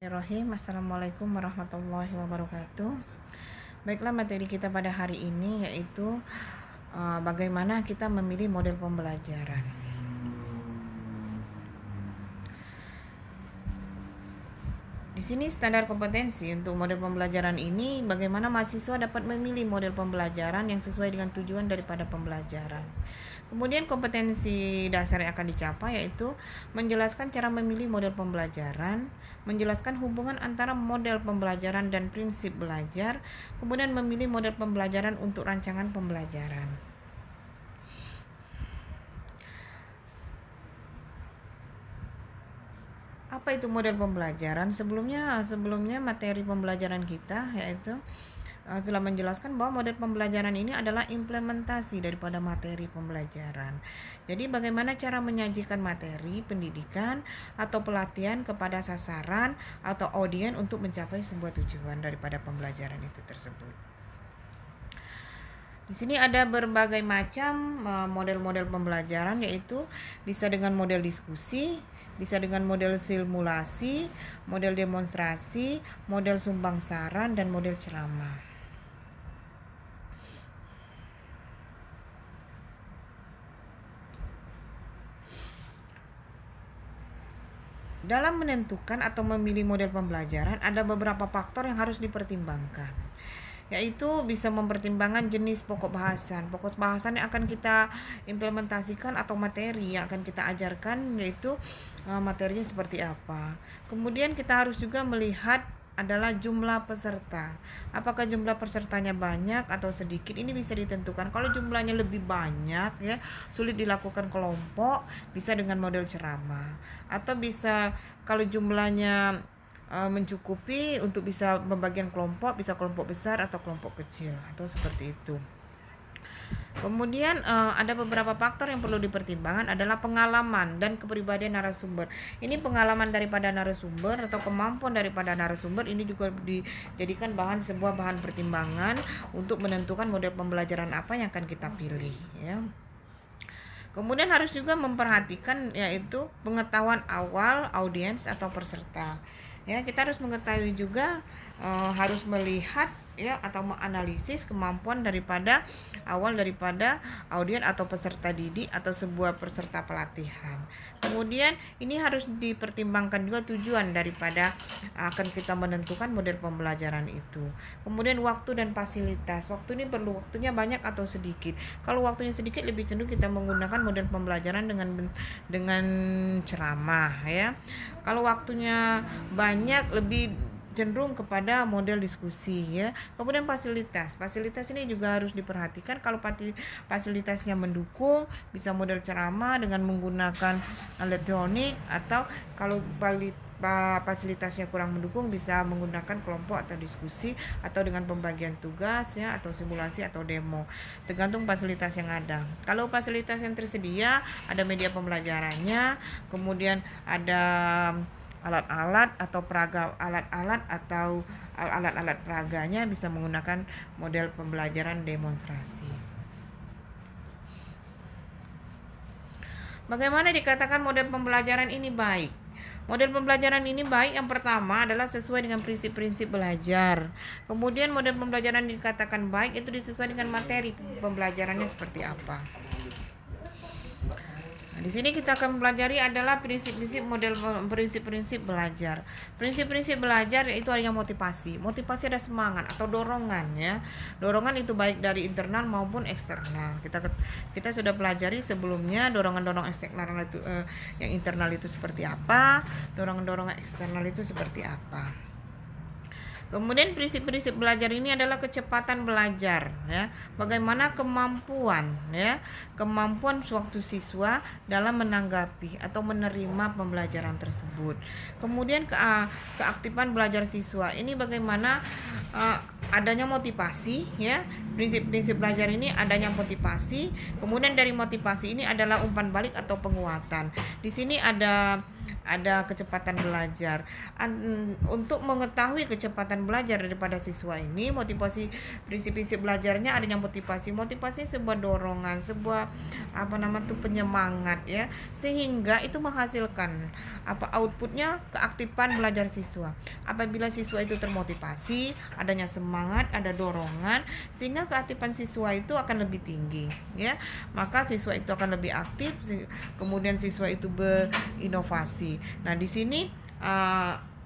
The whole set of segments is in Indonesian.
Bismillahirrahmanirrahim. Assalamualaikum warahmatullahi wabarakatuh. Baiklah, materi kita pada hari ini yaitu bagaimana kita memilih model pembelajaran. Di sini standar kompetensi untuk model pembelajaran ini, bagaimana mahasiswa dapat memilih model pembelajaran yang sesuai dengan tujuan daripada pembelajaran. Kemudian kompetensi dasar yang akan dicapai yaitu menjelaskan cara memilih model pembelajaran, menjelaskan hubungan antara model pembelajaran dan prinsip belajar, kemudian memilih model pembelajaran untuk rancangan pembelajaran. Apa itu model pembelajaran? Sebelumnya materi pembelajaran kita yaitu telah menjelaskan bahwa model pembelajaran ini adalah implementasi daripada materi pembelajaran. Jadi bagaimana cara menyajikan materi pendidikan atau pelatihan kepada sasaran atau audiens untuk mencapai sebuah tujuan daripada pembelajaran itu tersebut. Di sini ada berbagai macam model-model pembelajaran, yaitu bisa dengan model diskusi, bisa dengan model simulasi, model demonstrasi, model sumbang saran, dan model ceramah. Dalam menentukan atau memilih model pembelajaran, ada beberapa faktor yang harus dipertimbangkan, yaitu bisa mempertimbangkan jenis pokok bahasan yang akan kita implementasikan atau materi yang akan kita ajarkan, yaitu materinya seperti apa. Kemudian kita harus juga melihat adalah jumlah peserta. Apakah jumlah pesertanya banyak atau sedikit? Ini bisa ditentukan. Kalau jumlahnya lebih banyak ya, sulit dilakukan kelompok, bisa dengan model ceramah. Atau bisa kalau jumlahnya mencukupi untuk bisa pembagian kelompok, bisa kelompok besar atau kelompok kecil atau seperti itu. Kemudian ada beberapa faktor yang perlu dipertimbangkan adalah pengalaman dan kepribadian narasumber. Ini pengalaman daripada narasumber atau kemampuan daripada narasumber ini juga dijadikan sebuah bahan pertimbangan untuk menentukan model pembelajaran apa yang akan kita pilih ya. Kemudian harus juga memperhatikan yaitu pengetahuan awal audiens atau peserta. Ya, kita harus mengetahui juga harus melihat ya atau menganalisis kemampuan daripada audiens atau peserta didik atau sebuah peserta pelatihan. Kemudian ini harus dipertimbangkan juga tujuan daripada akan kita menentukan model pembelajaran itu. Kemudian waktu dan fasilitas. Waktu ini perlu waktunya banyak atau sedikit. Kalau waktunya sedikit, lebih cenderung kita menggunakan model pembelajaran dengan ceramah ya. Kalau waktunya banyak, lebih cenderung kepada model diskusi ya. Kemudian fasilitas ini juga harus diperhatikan. Kalau fasilitasnya mendukung, bisa model ceramah dengan menggunakan elektronik, atau kalau fasilitasnya kurang mendukung, bisa menggunakan kelompok atau diskusi atau dengan pembagian tugas ya, atau simulasi atau demo, tergantung fasilitas yang ada. Kalau fasilitas yang tersedia, ada media pembelajarannya, kemudian ada alat-alat atau alat-alat peraganya, bisa menggunakan model pembelajaran demonstrasi. Bagaimana dikatakan model pembelajaran ini baik? Model pembelajaran ini baik, yang pertama adalah sesuai dengan prinsip-prinsip belajar. Kemudian model pembelajaran dikatakan baik itu disesuaikan dengan materi pembelajarannya seperti apa. Di sini kita akan mempelajari adalah prinsip-prinsip belajar. Prinsip-prinsip belajar yaitu adanya motivasi. Motivasi ada semangat atau dorongan ya. Dorongan itu baik dari internal maupun eksternal. Kita sudah pelajari sebelumnya dorongan-dorongan eksternal itu yang internal itu seperti apa, dorongan-dorongan eksternal itu seperti apa. Kemudian prinsip-prinsip belajar ini adalah kecepatan belajar ya. Bagaimana kemampuan suatu siswa dalam menanggapi atau menerima pembelajaran tersebut. Kemudian keaktifan belajar siswa. Ini bagaimana adanya motivasi ya. Prinsip-prinsip belajar ini adanya motivasi. Kemudian dari motivasi ini adalah umpan balik atau penguatan. Di sini ada ada kecepatan belajar. Untuk mengetahui kecepatan belajar daripada siswa ini, motivasi prinsip-prinsip belajarnya adanya motivasi. Motivasi sebuah dorongan, sebuah penyemangat ya, sehingga itu menghasilkan outputnya keaktifan belajar siswa. Apabila siswa itu termotivasi, adanya semangat, ada dorongan, sehingga keaktifan siswa itu akan lebih tinggi ya. Maka siswa itu akan lebih aktif, kemudian siswa itu berinovasi. Nah, di sini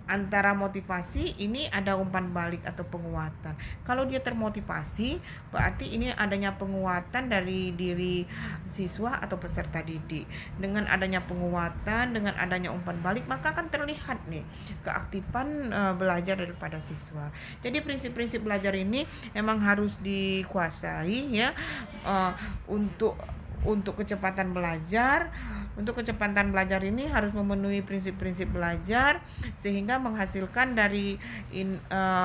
antara motivasi ini ada umpan balik atau penguatan. Kalau dia termotivasi, berarti ini adanya penguatan dari diri siswa atau peserta didik. Dengan adanya penguatan, dengan adanya umpan balik, maka akan terlihat nih keaktifan belajar daripada siswa. Jadi prinsip-prinsip belajar ini memang harus dikuasai ya, untuk kecepatan belajar. Untuk kecepatan belajar ini harus memenuhi prinsip-prinsip belajar sehingga menghasilkan dari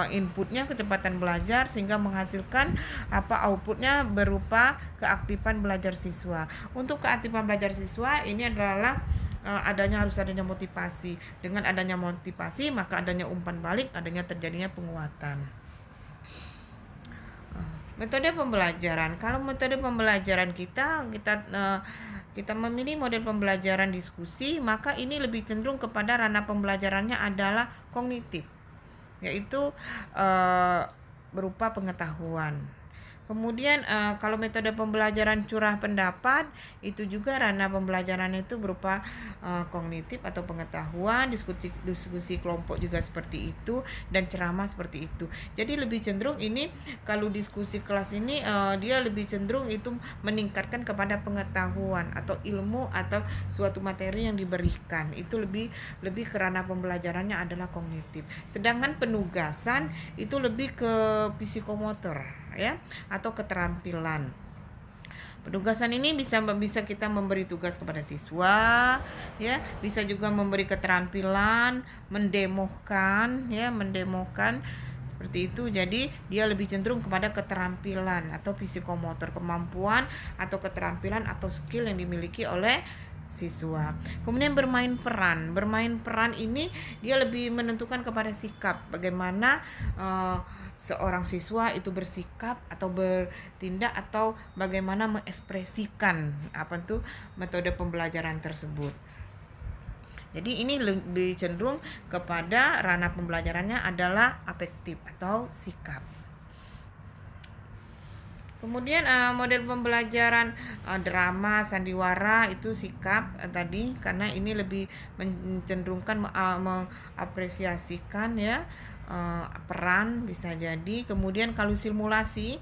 inputnya kecepatan belajar, sehingga menghasilkan outputnya berupa keaktifan belajar siswa. Untuk keaktifan belajar siswa ini adalah harus adanya motivasi. Dengan adanya motivasi maka adanya umpan balik, adanya terjadinya penguatan. Metode pembelajaran. Kalau metode pembelajaran kita memilih model pembelajaran diskusi, maka ini lebih cenderung kepada ranah pembelajarannya adalah kognitif, yaitu berupa pengetahuan. Kemudian kalau metode pembelajaran curah pendapat, itu juga ranah pembelajaran itu berupa kognitif atau pengetahuan, diskusi kelompok juga seperti itu, dan ceramah seperti itu. Jadi lebih cenderung ini, kalau diskusi kelas ini dia lebih cenderung itu meningkatkan kepada pengetahuan atau ilmu atau suatu materi yang diberikan. Itu lebih ke ranah pembelajarannya adalah kognitif. Sedangkan penugasan itu lebih ke psikomotor ya, atau keterampilan. Penugasan ini bisa kita memberi tugas kepada siswa ya, bisa juga memberi keterampilan, mendemokan seperti itu. Jadi dia lebih cenderung kepada keterampilan atau psikomotor, kemampuan atau keterampilan atau skill yang dimiliki oleh siswa. Kemudian bermain peran ini dia lebih menentukan kepada sikap, bagaimana seorang siswa itu bersikap atau bertindak, atau bagaimana mengekspresikan metode pembelajaran tersebut. Jadi ini lebih cenderung kepada ranah pembelajarannya adalah afektif atau sikap. Kemudian model pembelajaran drama, sandiwara itu sikap tadi, karena ini lebih mencenderungkan mengapresiasikan ya, peran bisa jadi. Kemudian kalau simulasi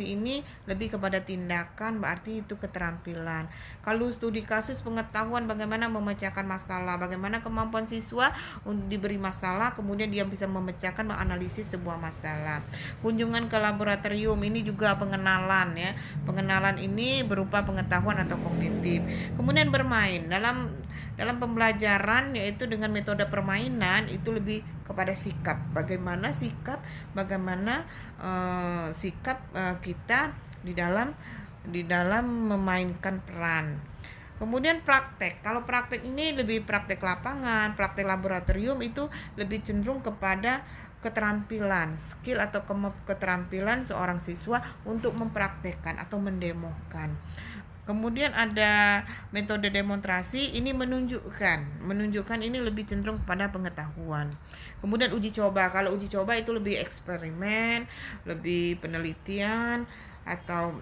ini lebih kepada tindakan, berarti itu keterampilan. Kalau studi kasus, pengetahuan bagaimana memecahkan masalah, bagaimana kemampuan siswa untuk diberi masalah, kemudian dia bisa memecahkan, menganalisis sebuah masalah. Kunjungan ke laboratorium ini juga pengenalan ya. Pengenalan ini berupa pengetahuan atau kognitif. Kemudian bermain dalam pembelajaran, yaitu dengan metode permainan, itu lebih kepada sikap. Bagaimana sikap kita di dalam memainkan peran. Kemudian praktek. Kalau praktek ini lebih praktek lapangan, praktek laboratorium itu lebih cenderung kepada keterampilan, skill atau keterampilan seorang siswa untuk mempraktekkan atau mendemokan. Kemudian ada metode demonstrasi, ini menunjukkan ini lebih cenderung pada pengetahuan. Kemudian uji coba. Kalau uji coba itu lebih eksperimen, lebih penelitian atau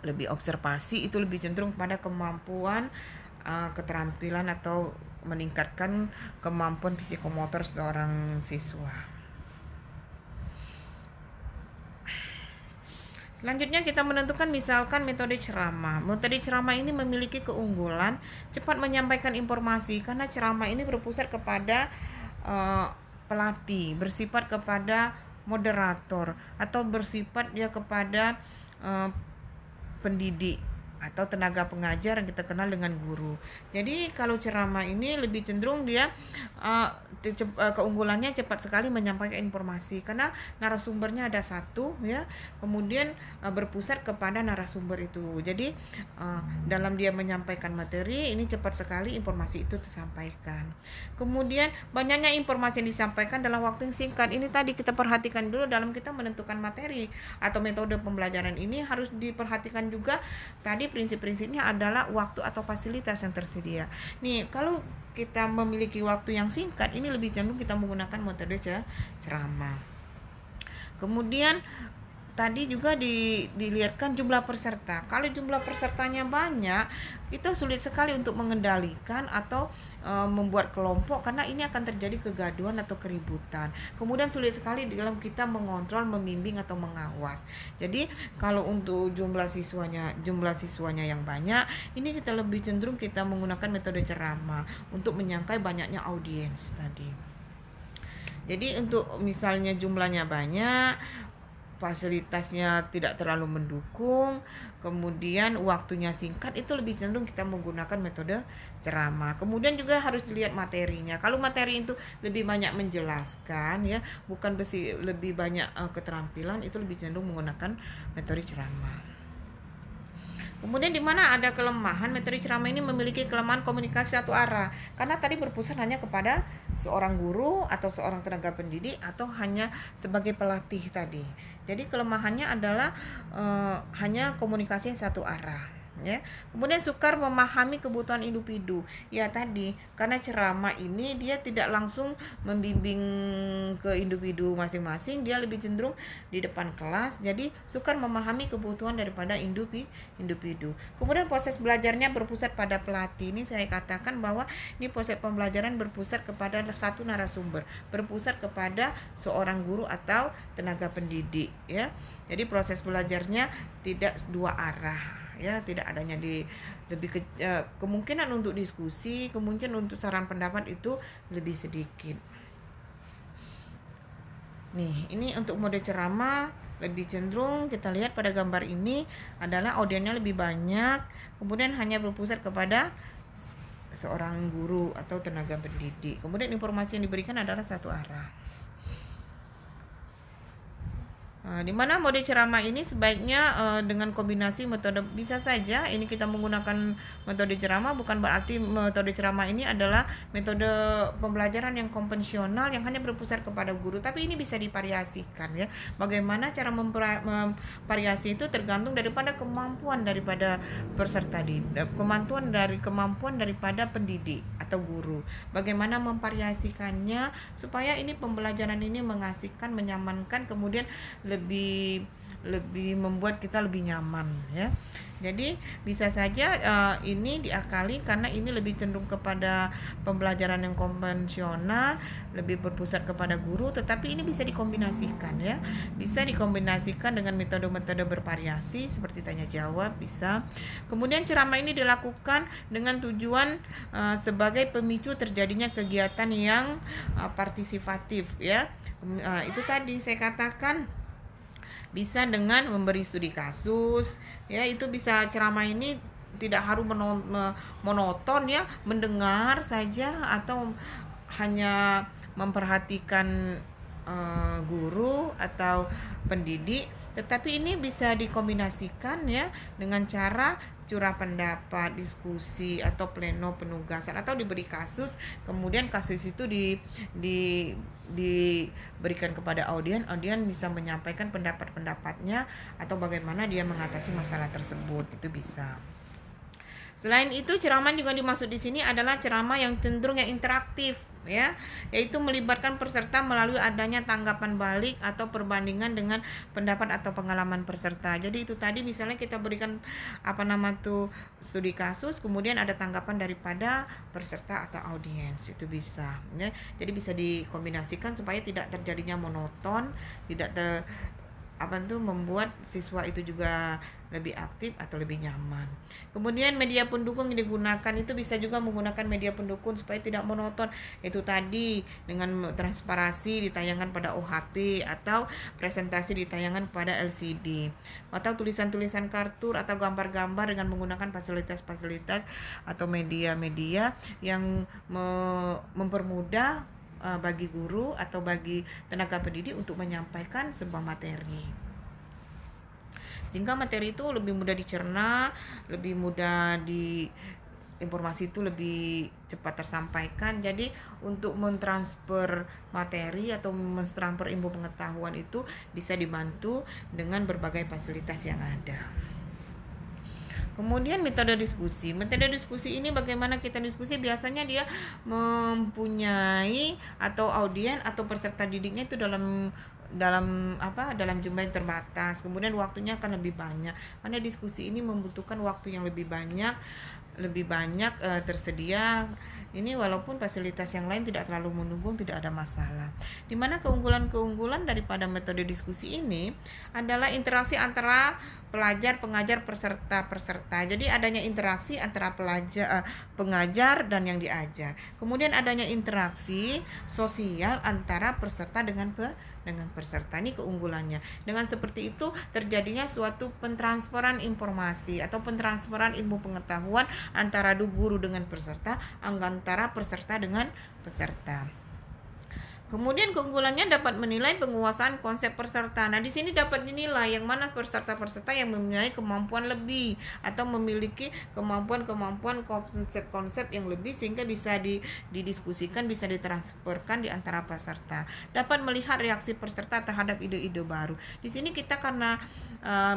lebih observasi, itu lebih cenderung pada kemampuan keterampilan atau meningkatkan kemampuan psikomotor seorang siswa. Selanjutnya kita menentukan misalkan metode ceramah. Metode ceramah ini memiliki keunggulan cepat menyampaikan informasi, karena ceramah ini berpusat kepada pelatih, bersifat kepada moderator, atau bersifat dia kepada pendidik atau tenaga pengajar yang kita kenal dengan guru. Jadi kalau ceramah ini lebih cenderung dia keunggulannya cepat sekali menyampaikan informasi karena narasumbernya ada satu ya, kemudian berpusat kepada narasumber itu. Jadi dalam dia menyampaikan materi ini cepat sekali informasi itu tersampaikan. Kemudian banyaknya informasi yang disampaikan dalam waktu yang singkat. Ini tadi kita perhatikan dulu dalam kita menentukan materi atau metode pembelajaran ini harus diperhatikan juga. Tadi prinsip-prinsipnya adalah waktu atau fasilitas yang tersedia. Nih, kalau kita memiliki waktu yang singkat, ini lebih cenderung kita menggunakan metode ceramah. Kemudian tadi juga dilihatkan jumlah peserta. Kalau jumlah pesertanya banyak, kita sulit sekali untuk mengendalikan atau membuat kelompok karena ini akan terjadi kegaduhan atau keributan. Kemudian sulit sekali dalam kita mengontrol, membimbing atau mengawas. Jadi kalau untuk jumlah siswanya yang banyak, ini kita lebih cenderung kita menggunakan metode ceramah untuk menyangkai banyaknya audiens tadi. Jadi untuk misalnya jumlahnya banyak, fasilitasnya tidak terlalu mendukung, kemudian waktunya singkat, itu lebih cenderung kita menggunakan metode ceramah. Kemudian juga harus dilihat materinya. Kalau materi itu lebih banyak menjelaskan ya, bukan lebih banyak keterampilan, itu lebih cenderung menggunakan metode ceramah. Kemudian di mana ada kelemahan, metode ceramah ini memiliki kelemahan komunikasi satu arah. Karena tadi berpusat hanya kepada seorang guru atau seorang tenaga pendidik atau hanya sebagai pelatih tadi. Jadi kelemahannya adalah hanya komunikasi satu arah. Ya. Kemudian sukar memahami kebutuhan individu. Ya tadi, karena ceramah ini dia tidak langsung membimbing ke individu masing-masing, dia lebih cenderung di depan kelas. Jadi sukar memahami kebutuhan daripada individu. Kemudian proses belajarnya berpusat pada pelatih. Ini saya katakan bahwa ini proses pembelajaran berpusat kepada satu narasumber, berpusat kepada seorang guru atau tenaga pendidik ya. Jadi proses belajarnya tidak dua arah. Ya, tidak adanya kemungkinan untuk diskusi, kemungkinan untuk saran pendapat itu lebih sedikit. Nih, ini untuk mode ceramah lebih cenderung kita lihat pada gambar ini adalah audiensnya lebih banyak, kemudian hanya berpusat kepada seorang guru atau tenaga pendidik. Kemudian informasi yang diberikan adalah satu arah. Di mana mode ceramah ini sebaiknya dengan kombinasi metode, bisa saja ini kita menggunakan metode ceramah, bukan berarti metode ceramah ini adalah metode pembelajaran yang konvensional yang hanya berpusat kepada guru, tapi ini bisa divariasikan ya. Bagaimana cara memvariasi itu tergantung daripada kemampuan daripada peserta kemampuan daripada pendidik atau guru. Bagaimana memvariasikannya supaya ini pembelajaran ini mengasihkan, menyamankan, kemudian lebih membuat kita lebih nyaman ya. Jadi bisa saja ini diakali karena ini lebih cenderung kepada pembelajaran yang konvensional, lebih berpusat kepada guru, tetapi ini bisa dikombinasikan ya. Bisa dikombinasikan dengan metode-metode bervariasi seperti tanya jawab bisa. Kemudian ceramah ini dilakukan dengan tujuan sebagai pemicu terjadinya kegiatan yang partisipatif ya. Itu tadi saya katakan bisa dengan memberi studi kasus ya, itu bisa ceramah ini tidak harus monoton ya, mendengar saja atau hanya memperhatikan guru atau pendidik, tetapi ini bisa dikombinasikan ya dengan cara curah pendapat, diskusi atau pleno penugasan atau diberi kasus, kemudian kasus itu diberikan kepada audien bisa menyampaikan pendapat-pendapatnya atau bagaimana dia mengatasi masalah tersebut, itu bisa. Selain itu, ceramah juga dimaksud di sini adalah ceramah yang cenderung yang interaktif ya, yaitu melibatkan peserta melalui adanya tanggapan balik atau perbandingan dengan pendapat atau pengalaman peserta. Jadi itu tadi misalnya kita berikan studi kasus, kemudian ada tanggapan daripada peserta atau audiens, itu bisa ya. Jadi bisa dikombinasikan supaya tidak terjadinya monoton, tidak membuat siswa itu juga lebih aktif atau lebih nyaman. Kemudian media pendukung yang digunakan itu bisa juga menggunakan media pendukung supaya tidak monoton. Itu tadi dengan transparasi ditayangkan pada OHP atau presentasi ditayangkan pada LCD atau tulisan-tulisan kartur atau gambar-gambar dengan menggunakan fasilitas-fasilitas atau media-media yang mempermudah bagi guru atau bagi tenaga pendidik untuk menyampaikan sebuah materi, sehingga materi itu lebih mudah dicerna, lebih mudah informasi itu lebih cepat tersampaikan. Jadi untuk mentransfer materi atau mentransfer ilmu pengetahuan itu bisa dibantu dengan berbagai fasilitas yang ada. Kemudian metode diskusi. Metode diskusi ini bagaimana kita diskusi? Biasanya dia mempunyai atau audien atau peserta didiknya itu dalam jumlah yang terbatas. Kemudian waktunya akan lebih banyak. Karena diskusi ini membutuhkan waktu yang lebih banyak tersedia. Ini walaupun fasilitas yang lain tidak terlalu mendukung, tidak ada masalah. Dimana keunggulan daripada metode diskusi ini adalah interaksi antara pelajar, pengajar, peserta. Jadi adanya interaksi antara pengajar dan yang diajar. Kemudian adanya interaksi sosial antara peserta dengan peserta. Ini keunggulannya. Dengan seperti itu terjadinya suatu pentransferan informasi atau pentransferan ilmu pengetahuan antara guru dengan peserta, antara peserta dengan peserta. Kemudian keunggulannya dapat menilai penguasaan konsep peserta. Nah, di sini dapat dinilai yang mana peserta-peserta yang mempunyai kemampuan lebih atau memiliki kemampuan konsep-konsep yang lebih sehingga bisa didiskusikan, bisa ditransferkan di antara peserta. Dapat melihat reaksi peserta terhadap ide-ide baru. Di sini kita karena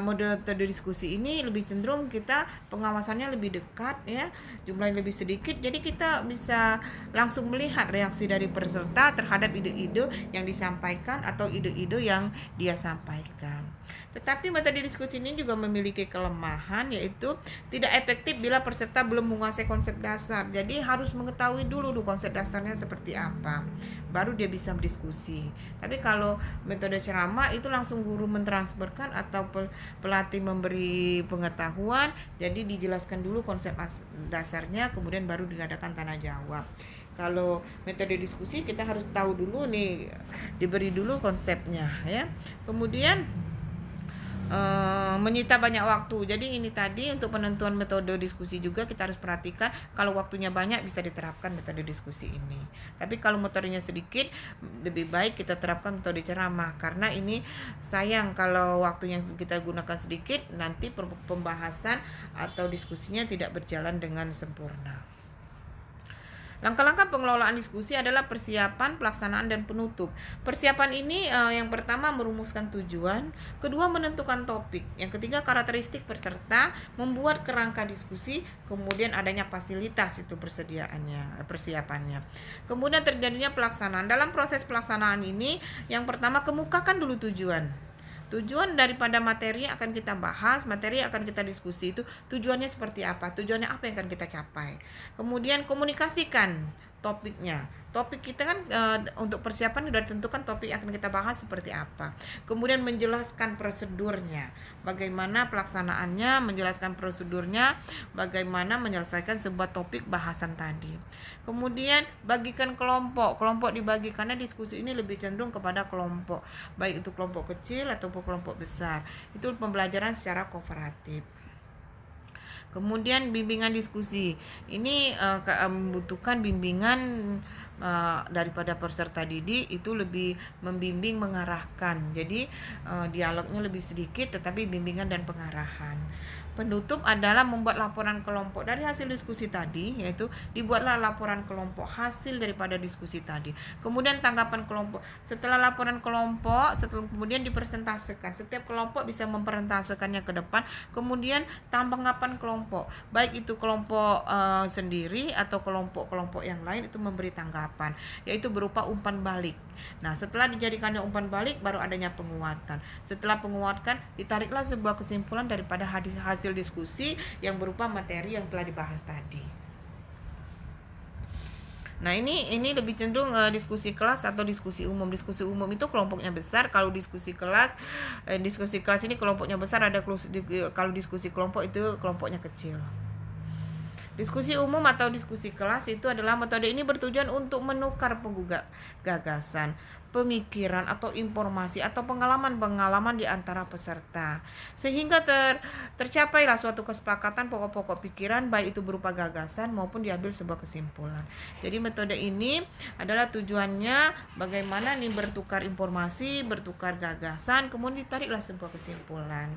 metode diskusi ini lebih cenderung kita pengawasannya lebih dekat ya, jumlahnya lebih sedikit. Jadi kita bisa langsung melihat reaksi dari peserta terhadap ide-ide yang disampaikan atau ide-ide yang dia sampaikan. Tetapi metode diskusi ini juga memiliki kelemahan, yaitu tidak efektif bila peserta belum menguasai konsep dasar. Jadi harus mengetahui dulu konsep dasarnya seperti apa, baru dia bisa berdiskusi. Tapi kalau metode ceramah itu langsung guru mentransferkan atau pelatih memberi pengetahuan, jadi dijelaskan dulu konsep dasarnya, kemudian baru diadakan tanya jawab. Kalau metode diskusi kita harus tahu dulu nih, diberi dulu konsepnya ya. Kemudian menyita banyak waktu. Jadi ini tadi untuk penentuan metode diskusi juga kita harus perhatikan. Kalau waktunya banyak bisa diterapkan metode diskusi ini. Tapi kalau metodenya sedikit, lebih baik kita terapkan metode ceramah, karena ini sayang kalau waktu yang kita gunakan sedikit, nanti pembahasan atau diskusinya tidak berjalan dengan sempurna. Langkah-langkah pengelolaan diskusi adalah persiapan, pelaksanaan, dan penutup. Persiapan ini yang pertama merumuskan tujuan, kedua menentukan topik, yang ketiga karakteristik peserta, membuat kerangka diskusi, kemudian adanya fasilitas itu persiapannya. Kemudian terjadinya pelaksanaan. Dalam proses pelaksanaan ini, yang pertama kemukakan dulu tujuan. Tujuan daripada materi yang akan kita bahas, materi yang akan kita diskusi itu tujuannya seperti apa, tujuannya apa yang akan kita capai. Kemudian komunikasikan topiknya. Topik kita kan untuk persiapan sudah ditentukan topik yang akan kita bahas seperti apa. Kemudian menjelaskan prosedurnya, bagaimana pelaksanaannya, menjelaskan prosedurnya, bagaimana menyelesaikan sebuah topik bahasan tadi. Kemudian bagikan kelompok dibagi karena diskusi ini lebih cenderung kepada kelompok, baik itu kelompok kecil ataupun kelompok besar. Itu pembelajaran secara kooperatif. Kemudian bimbingan diskusi ini membutuhkan bimbingan daripada peserta didik, itu lebih membimbing, mengarahkan. Jadi dialognya lebih sedikit tetapi bimbingan dan pengarahan. Penutup adalah membuat laporan kelompok dari hasil diskusi tadi, yaitu dibuatlah laporan kelompok hasil daripada diskusi tadi. Kemudian tanggapan kelompok. Setelah laporan kelompok, kemudian dipresentasikan. Setiap kelompok bisa mempresentasikannya ke depan. Kemudian tanggapan kelompok, baik itu kelompok sendiri atau kelompok-kelompok yang lain itu memberi tanggapan, yaitu berupa umpan balik. Nah, setelah dijadikannya umpan balik, baru adanya penguatan. Setelah penguatan, ditariklah sebuah kesimpulan daripada hasil diskusi yang berupa materi yang telah dibahas tadi. Nah, ini lebih cenderung diskusi kelas atau diskusi umum. Diskusi umum itu kelompoknya besar. Kalau diskusi kelas ini kelompoknya besar. Kalau diskusi kelompok itu kelompoknya kecil. Diskusi umum atau diskusi kelas itu adalah metode ini bertujuan untuk menukar gagasan, pemikiran atau informasi atau pengalaman-pengalaman di antara peserta sehingga tercapailah suatu kesepakatan pokok-pokok pikiran, baik itu berupa gagasan maupun diambil sebuah kesimpulan. Jadi metode ini adalah tujuannya bagaimana nih bertukar informasi, bertukar gagasan, kemudian ditariklah sebuah kesimpulan.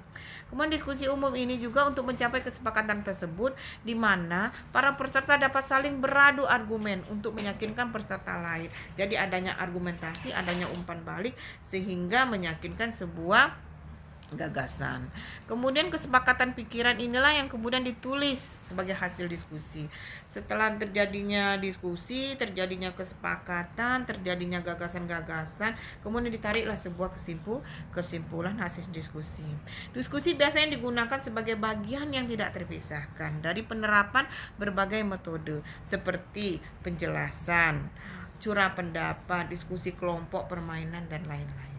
Kemudian diskusi umum ini juga untuk mencapai kesepakatan tersebut di mana para peserta dapat saling beradu argumen untuk meyakinkan peserta lain. Jadi adanya argumentasi, adanya umpan balik sehingga meyakinkan sebuah gagasan. Kemudian kesepakatan pikiran inilah yang kemudian ditulis sebagai hasil diskusi. Setelah terjadinya diskusi, terjadinya kesepakatan, terjadinya gagasan-gagasan, kemudian ditariklah sebuah kesimpulan hasil diskusi. Diskusi biasanya digunakan sebagai bagian yang tidak terpisahkan dari penerapan berbagai metode seperti penjelasan, curah pendapat, diskusi kelompok, permainan, dan lain-lain.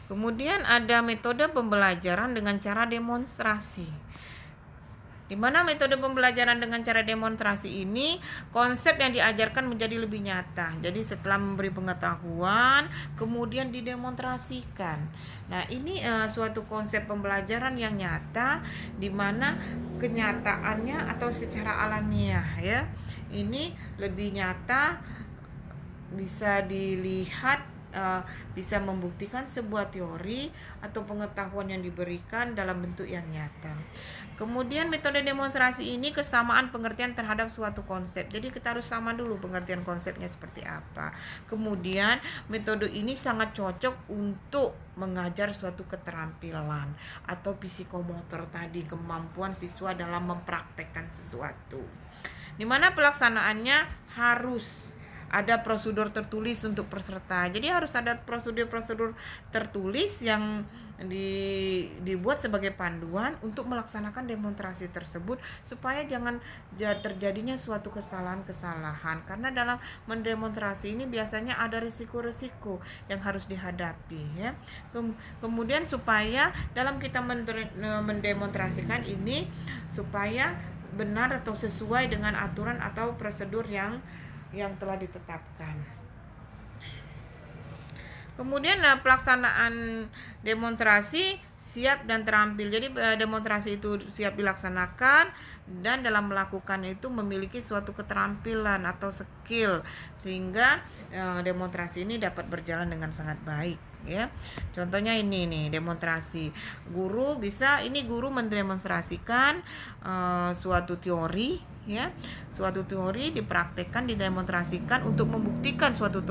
Kemudian ada metode pembelajaran dengan cara demonstrasi. Di mana metode pembelajaran dengan cara demonstrasi ini konsep yang diajarkan menjadi lebih nyata. Jadi setelah memberi pengetahuan kemudian didemonstrasikan. Nah, ini suatu konsep pembelajaran yang nyata di mana kenyataannya atau secara alamiah ya. Ini lebih nyata, bisa dilihat, bisa membuktikan sebuah teori atau pengetahuan yang diberikan dalam bentuk yang nyata. Kemudian metode demonstrasi ini kesamaan pengertian terhadap suatu konsep. Jadi kita harus sama dulu pengertian konsepnya seperti apa. Kemudian metode ini sangat cocok untuk mengajar suatu keterampilan atau psikomotor tadi, kemampuan siswa dalam mempraktekkan sesuatu. Di mana pelaksanaannya harus ada prosedur tertulis untuk peserta. Jadi harus ada prosedur-prosedur tertulis yang dibuat sebagai panduan untuk melaksanakan demonstrasi tersebut supaya jangan terjadinya suatu kesalahan-kesalahan. Karena dalam mendemonstrasi ini biasanya ada risiko-risiko yang harus dihadapi ya. Kemudian supaya dalam kita mendemonstrasikan ini supaya benar atau sesuai dengan aturan atau prosedur yang telah ditetapkan. Kemudian pelaksanaan demonstrasi siap dan terampil. Jadi demonstrasi itu siap dilaksanakan dan dalam melakukan itu memiliki suatu keterampilan atau skill sehingga demonstrasi ini dapat berjalan dengan sangat baik ya. Contohnya ini nih demonstrasi. Guru mendemonstrasikan suatu teori ya. Suatu teori dipraktekkan, didemonstrasikan untuk membuktikan suatu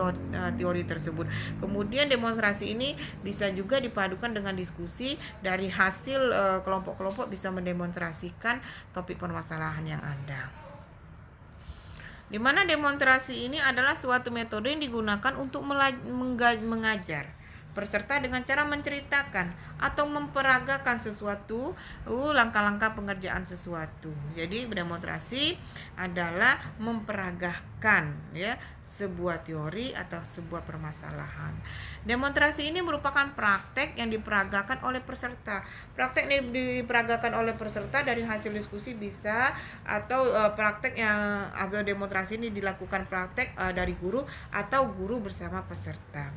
teori tersebut. Kemudian demonstrasi ini bisa juga dipadukan dengan diskusi. Dari hasil kelompok-kelompok bisa mendemonstrasikan topik permasalahan yang ada. Di mana demonstrasi ini adalah suatu metode yang digunakan untuk mengajar peserta dengan cara menceritakan atau memperagakan sesuatu, langkah-langkah pengerjaan sesuatu. Jadi demonstrasi adalah memperagakan ya sebuah teori atau sebuah permasalahan. Demonstrasi ini merupakan praktek yang diperagakan oleh peserta. Praktek yang diperagakan oleh peserta dari hasil diskusi bisa, atau praktek yang demonstrasi ini dilakukan praktek dari guru atau guru bersama peserta.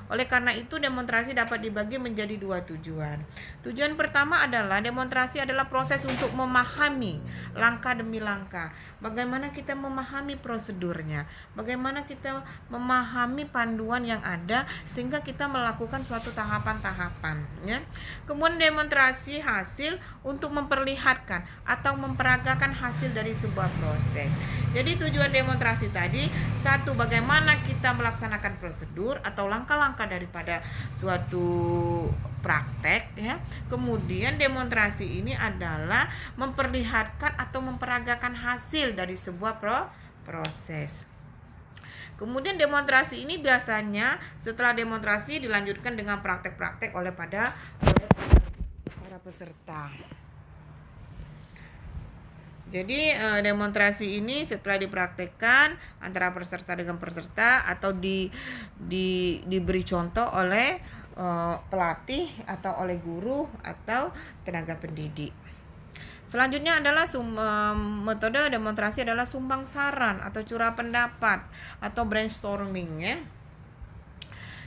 Oleh karena itu demonstrasi dapat dibagi menjadi dua tujuan. Tujuan pertama adalah demonstrasi adalah proses untuk memahami langkah demi langkah. Bagaimana kita memahami prosedurnya, bagaimana kita memahami panduan yang ada sehingga kita melakukan suatu tahapan-tahapan ya. Kemudian demonstrasi hasil untuk memperlihatkan atau memperagakan hasil dari sebuah proses. Jadi tujuan demonstrasi tadi, satu, bagaimana kita melaksanakan prosedur atau langkah-langkah daripada suatu praktek ya. Kemudian demonstrasi ini adalah memperlihatkan atau memperagakan hasil dari sebuah proses. Kemudian demonstrasi ini biasanya setelah demonstrasi dilanjutkan dengan praktek-praktek oleh para peserta. Jadi demonstrasi ini setelah dipraktekkan antara peserta dengan peserta atau diberi contoh oleh pelatih atau oleh guru atau tenaga pendidik. Selanjutnya adalah metode demonstrasi adalah sumbang saran atau curah pendapat atau brainstorming ya.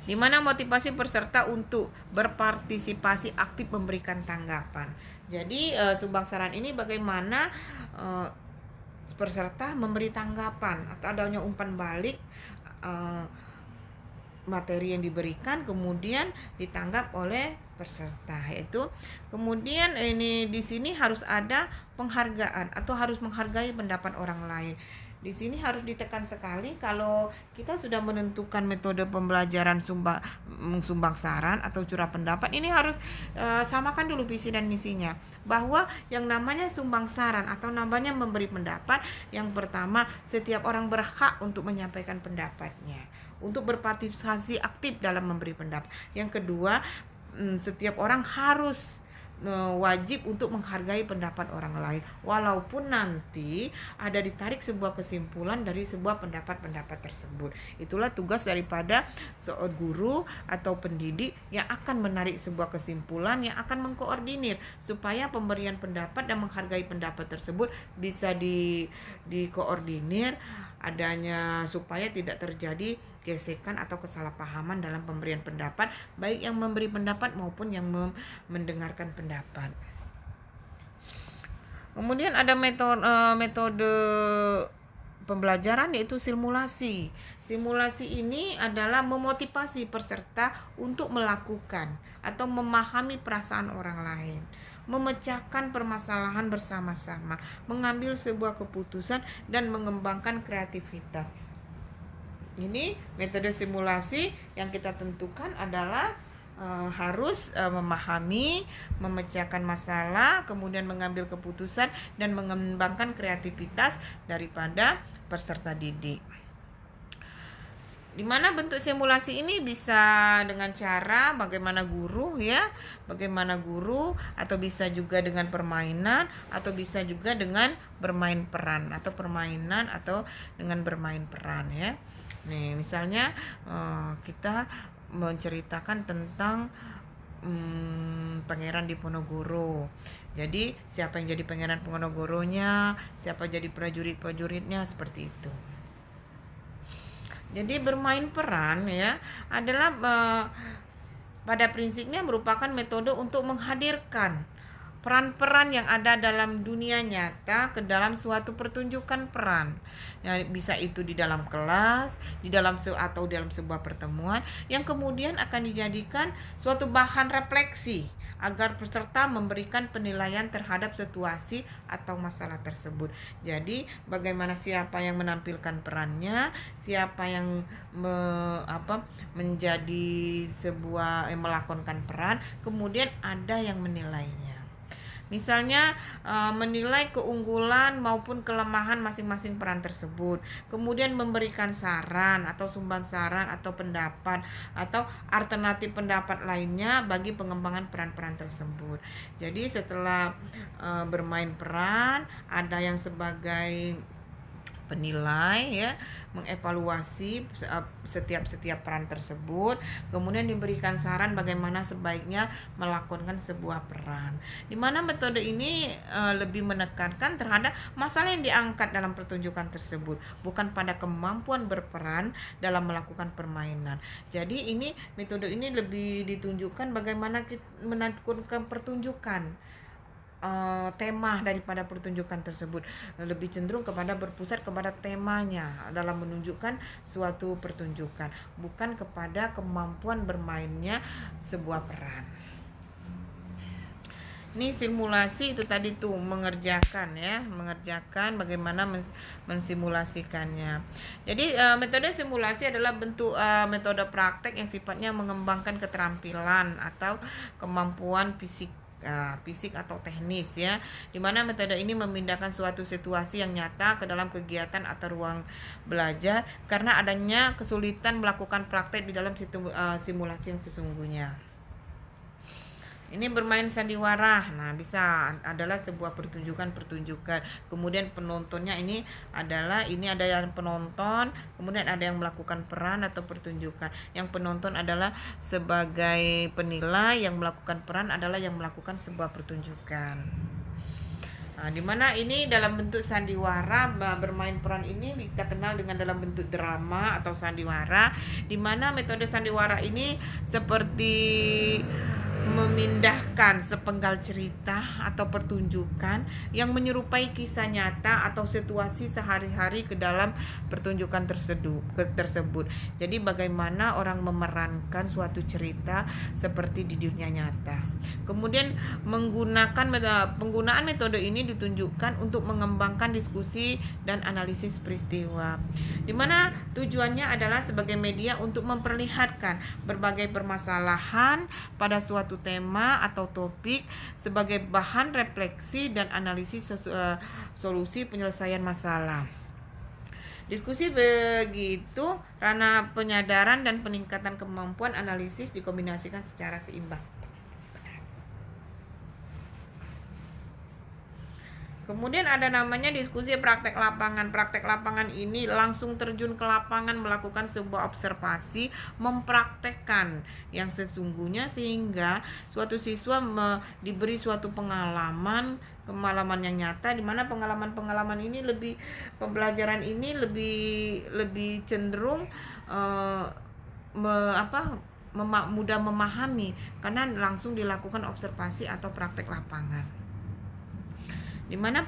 Di mana motivasi peserta untuk berpartisipasi aktif memberikan tanggapan. Jadi sumbang saran ini bagaimana peserta memberi tanggapan atau adanya umpan balik materi yang diberikan kemudian ditanggap oleh peserta, yaitu kemudian ini di sini harus ada penghargaan atau harus menghargai pendapat orang lain. Di sini harus ditekan sekali kalau kita sudah menentukan metode pembelajaran sumbang saran atau curah pendapat, ini harus samakan dulu visi dan misinya. Bahwa yang namanya sumbang saran atau namanya memberi pendapat, yang pertama setiap orang berhak untuk menyampaikan pendapatnya, untuk berpartisipasi aktif dalam memberi pendapat. Yang kedua, setiap orang harus wajib untuk menghargai pendapat orang lain walaupun nanti ada ditarik sebuah kesimpulan dari sebuah pendapat-pendapat tersebut. Itulah tugas daripada seorang guru atau pendidik yang akan menarik sebuah kesimpulan, yang akan mengkoordinir supaya pemberian pendapat dan menghargai pendapat tersebut bisa dikoordinir adanya, supaya tidak terjadi gesekan atau kesalahpahaman dalam pemberian pendapat, baik yang memberi pendapat maupun yang mendengarkan pendapat. Kemudian ada metode pembelajaran yaitu simulasi. Simulasi ini adalah memotivasi peserta untuk melakukan atau memahami perasaan orang lain, memecahkan permasalahan bersama-sama, mengambil sebuah keputusan dan mengembangkan kreativitas. Ini metode simulasi yang kita tentukan adalah harus memahami, memecahkan masalah, kemudian mengambil keputusan dan mengembangkan kreativitas daripada peserta didik. Di mana bentuk simulasi ini bisa dengan cara bagaimana guru atau bisa juga dengan permainan atau bisa juga dengan bermain peran atau permainan atau dengan bermain peran ya. Nih, misalnya kita menceritakan tentang Pangeran Diponegoro. Jadi siapa yang jadi Pangeran Diponegoronya, siapa jadi prajurit-prajuritnya, seperti itu. Jadi bermain peran ya adalah pada prinsipnya merupakan metode untuk menghadirkan peran-peran yang ada dalam dunia nyata ke dalam suatu pertunjukan peran. Ya, bisa itu di dalam kelas, atau dalam sebuah pertemuan yang kemudian akan dijadikan suatu bahan refleksi agar peserta memberikan penilaian terhadap situasi atau masalah tersebut. Jadi bagaimana siapa yang menampilkan perannya, siapa yang menjadi melakonkan peran, kemudian ada yang menilainya. Misalnya menilai keunggulan maupun kelemahan masing-masing peran tersebut, kemudian memberikan saran atau sumban saran atau pendapat atau alternatif pendapat lainnya bagi pengembangan peran-peran tersebut. Jadi setelah bermain peran, ada yang sebagai penilai ya, mengevaluasi setiap peran tersebut, kemudian diberikan saran bagaimana sebaiknya melakukan sebuah peran. Di mana metode ini lebih menekankan terhadap masalah yang diangkat dalam pertunjukan tersebut, bukan pada kemampuan berperan dalam melakukan permainan. Jadi metode ini lebih ditunjukkan bagaimana kita melakukan pertunjukan. Tema daripada pertunjukan tersebut lebih cenderung kepada berpusat kepada temanya dalam menunjukkan suatu pertunjukan, bukan kepada kemampuan bermainnya sebuah peran. Ini simulasi itu tadi tuh mengerjakan bagaimana mensimulasikannya. Jadi metode simulasi adalah bentuk metode praktek yang sifatnya mengembangkan keterampilan atau kemampuan fisik atau teknis ya, dimana metode ini memindahkan suatu situasi yang nyata ke dalam kegiatan atau ruang belajar karena adanya kesulitan melakukan praktek di dalam simulasi yang sesungguhnya. Ini bermain sandiwara. Nah, bisa adalah sebuah pertunjukan-pertunjukan. Kemudian penontonnya ini ada yang penonton, kemudian ada yang melakukan peran atau pertunjukan. Yang penonton adalah sebagai penilai, yang melakukan peran adalah yang melakukan sebuah pertunjukan. Nah, di mana ini dalam bentuk sandiwara, bermain peran ini kita kenal dengan dalam bentuk drama atau sandiwara, di mana metode sandiwara ini seperti memindahkan sepenggal cerita atau pertunjukan yang menyerupai kisah nyata atau situasi sehari-hari ke dalam pertunjukan tersebut. Jadi bagaimana orang memerankan suatu cerita seperti di dunia nyata. Kemudian penggunaan metode ini ditunjukkan untuk mengembangkan diskusi dan analisis peristiwa, di mana tujuannya adalah sebagai media untuk memperlihatkan berbagai permasalahan pada suatu tema atau topik sebagai bahan refleksi dan analisis solusi penyelesaian masalah. Diskusi begitu, ranah penyadaran dan peningkatan kemampuan analisis dikombinasikan secara seimbang. Kemudian ada namanya diskusi praktek lapangan. Praktek lapangan ini langsung terjun ke lapangan, melakukan sebuah observasi, mempraktekkan yang sesungguhnya sehingga suatu siswa diberi suatu pengalaman yang nyata, di mana pengalaman ini pembelajaran ini lebih cenderung mudah memahami karena langsung dilakukan observasi atau praktek lapangan. Di mana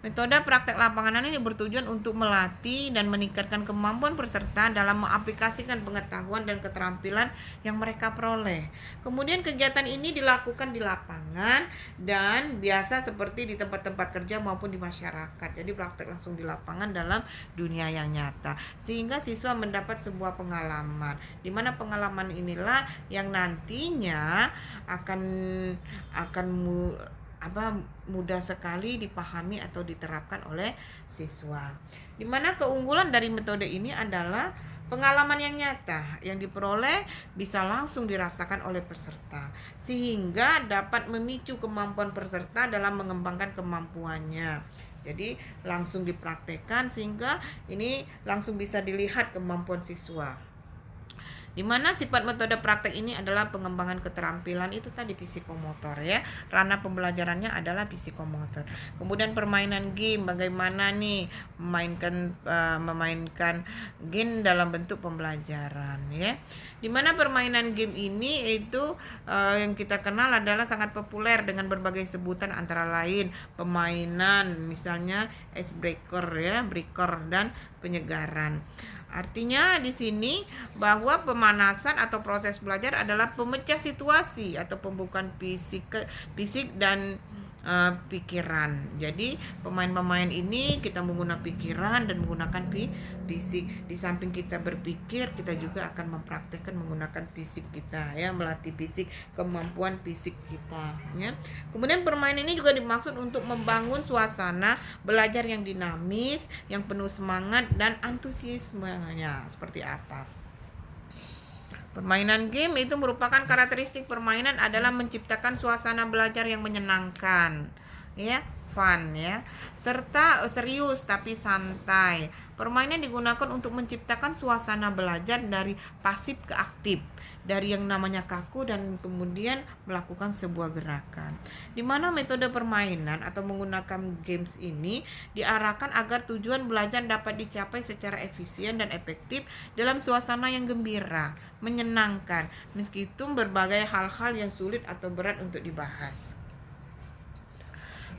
metode praktek lapangan ini bertujuan untuk melatih dan meningkatkan kemampuan peserta dalam mengaplikasikan pengetahuan dan keterampilan yang mereka peroleh. Kemudian kegiatan ini dilakukan di lapangan dan biasa seperti di tempat-tempat kerja maupun di masyarakat. Jadi praktek langsung di lapangan dalam dunia yang nyata, sehingga siswa mendapat sebuah pengalaman, di mana pengalaman inilah yang nantinya akan mudah sekali dipahami atau diterapkan oleh siswa. Di mana keunggulan dari metode ini adalah pengalaman yang nyata yang diperoleh bisa langsung dirasakan oleh peserta, sehingga dapat memicu kemampuan peserta dalam mengembangkan kemampuannya. Jadi langsung dipraktekkan sehingga ini langsung bisa dilihat kemampuan siswa. Di mana sifat metode praktek ini adalah pengembangan keterampilan itu tadi psikomotor ya. Ranah pembelajarannya adalah psikomotor. Kemudian permainan game, bagaimana nih memainkan game dalam bentuk pembelajaran ya. Di mana permainan game ini itu yang kita kenal adalah sangat populer dengan berbagai sebutan antara lain permainan misalnya icebreaker ya, breaker dan penyegaran. Artinya di sini bahwa pemanasan atau proses belajar adalah pemecah situasi atau pembukaan fisik dan pikiran. Jadi pemain-pemain ini kita menggunakan pikiran dan menggunakan fisik. Di samping kita berpikir, kita juga akan mempraktekkan menggunakan fisik kita ya, melatih fisik, kemampuan fisik kita ya. Kemudian permainan ini juga dimaksud untuk membangun suasana belajar yang dinamis, yang penuh semangat dan antusiasmenya seperti apa. Permainan game itu merupakan karakteristik permainan adalah menciptakan suasana belajar yang menyenangkan, ya, fun ya, serta serius tapi santai. Permainan digunakan untuk menciptakan suasana belajar dari pasif ke aktif, dari yang namanya kaku dan kemudian melakukan sebuah gerakan. Di mana metode permainan atau menggunakan games ini diarahkan agar tujuan belajar dapat dicapai secara efisien dan efektif dalam suasana yang gembira, menyenangkan, meskipun berbagai hal-hal yang sulit atau berat untuk dibahas.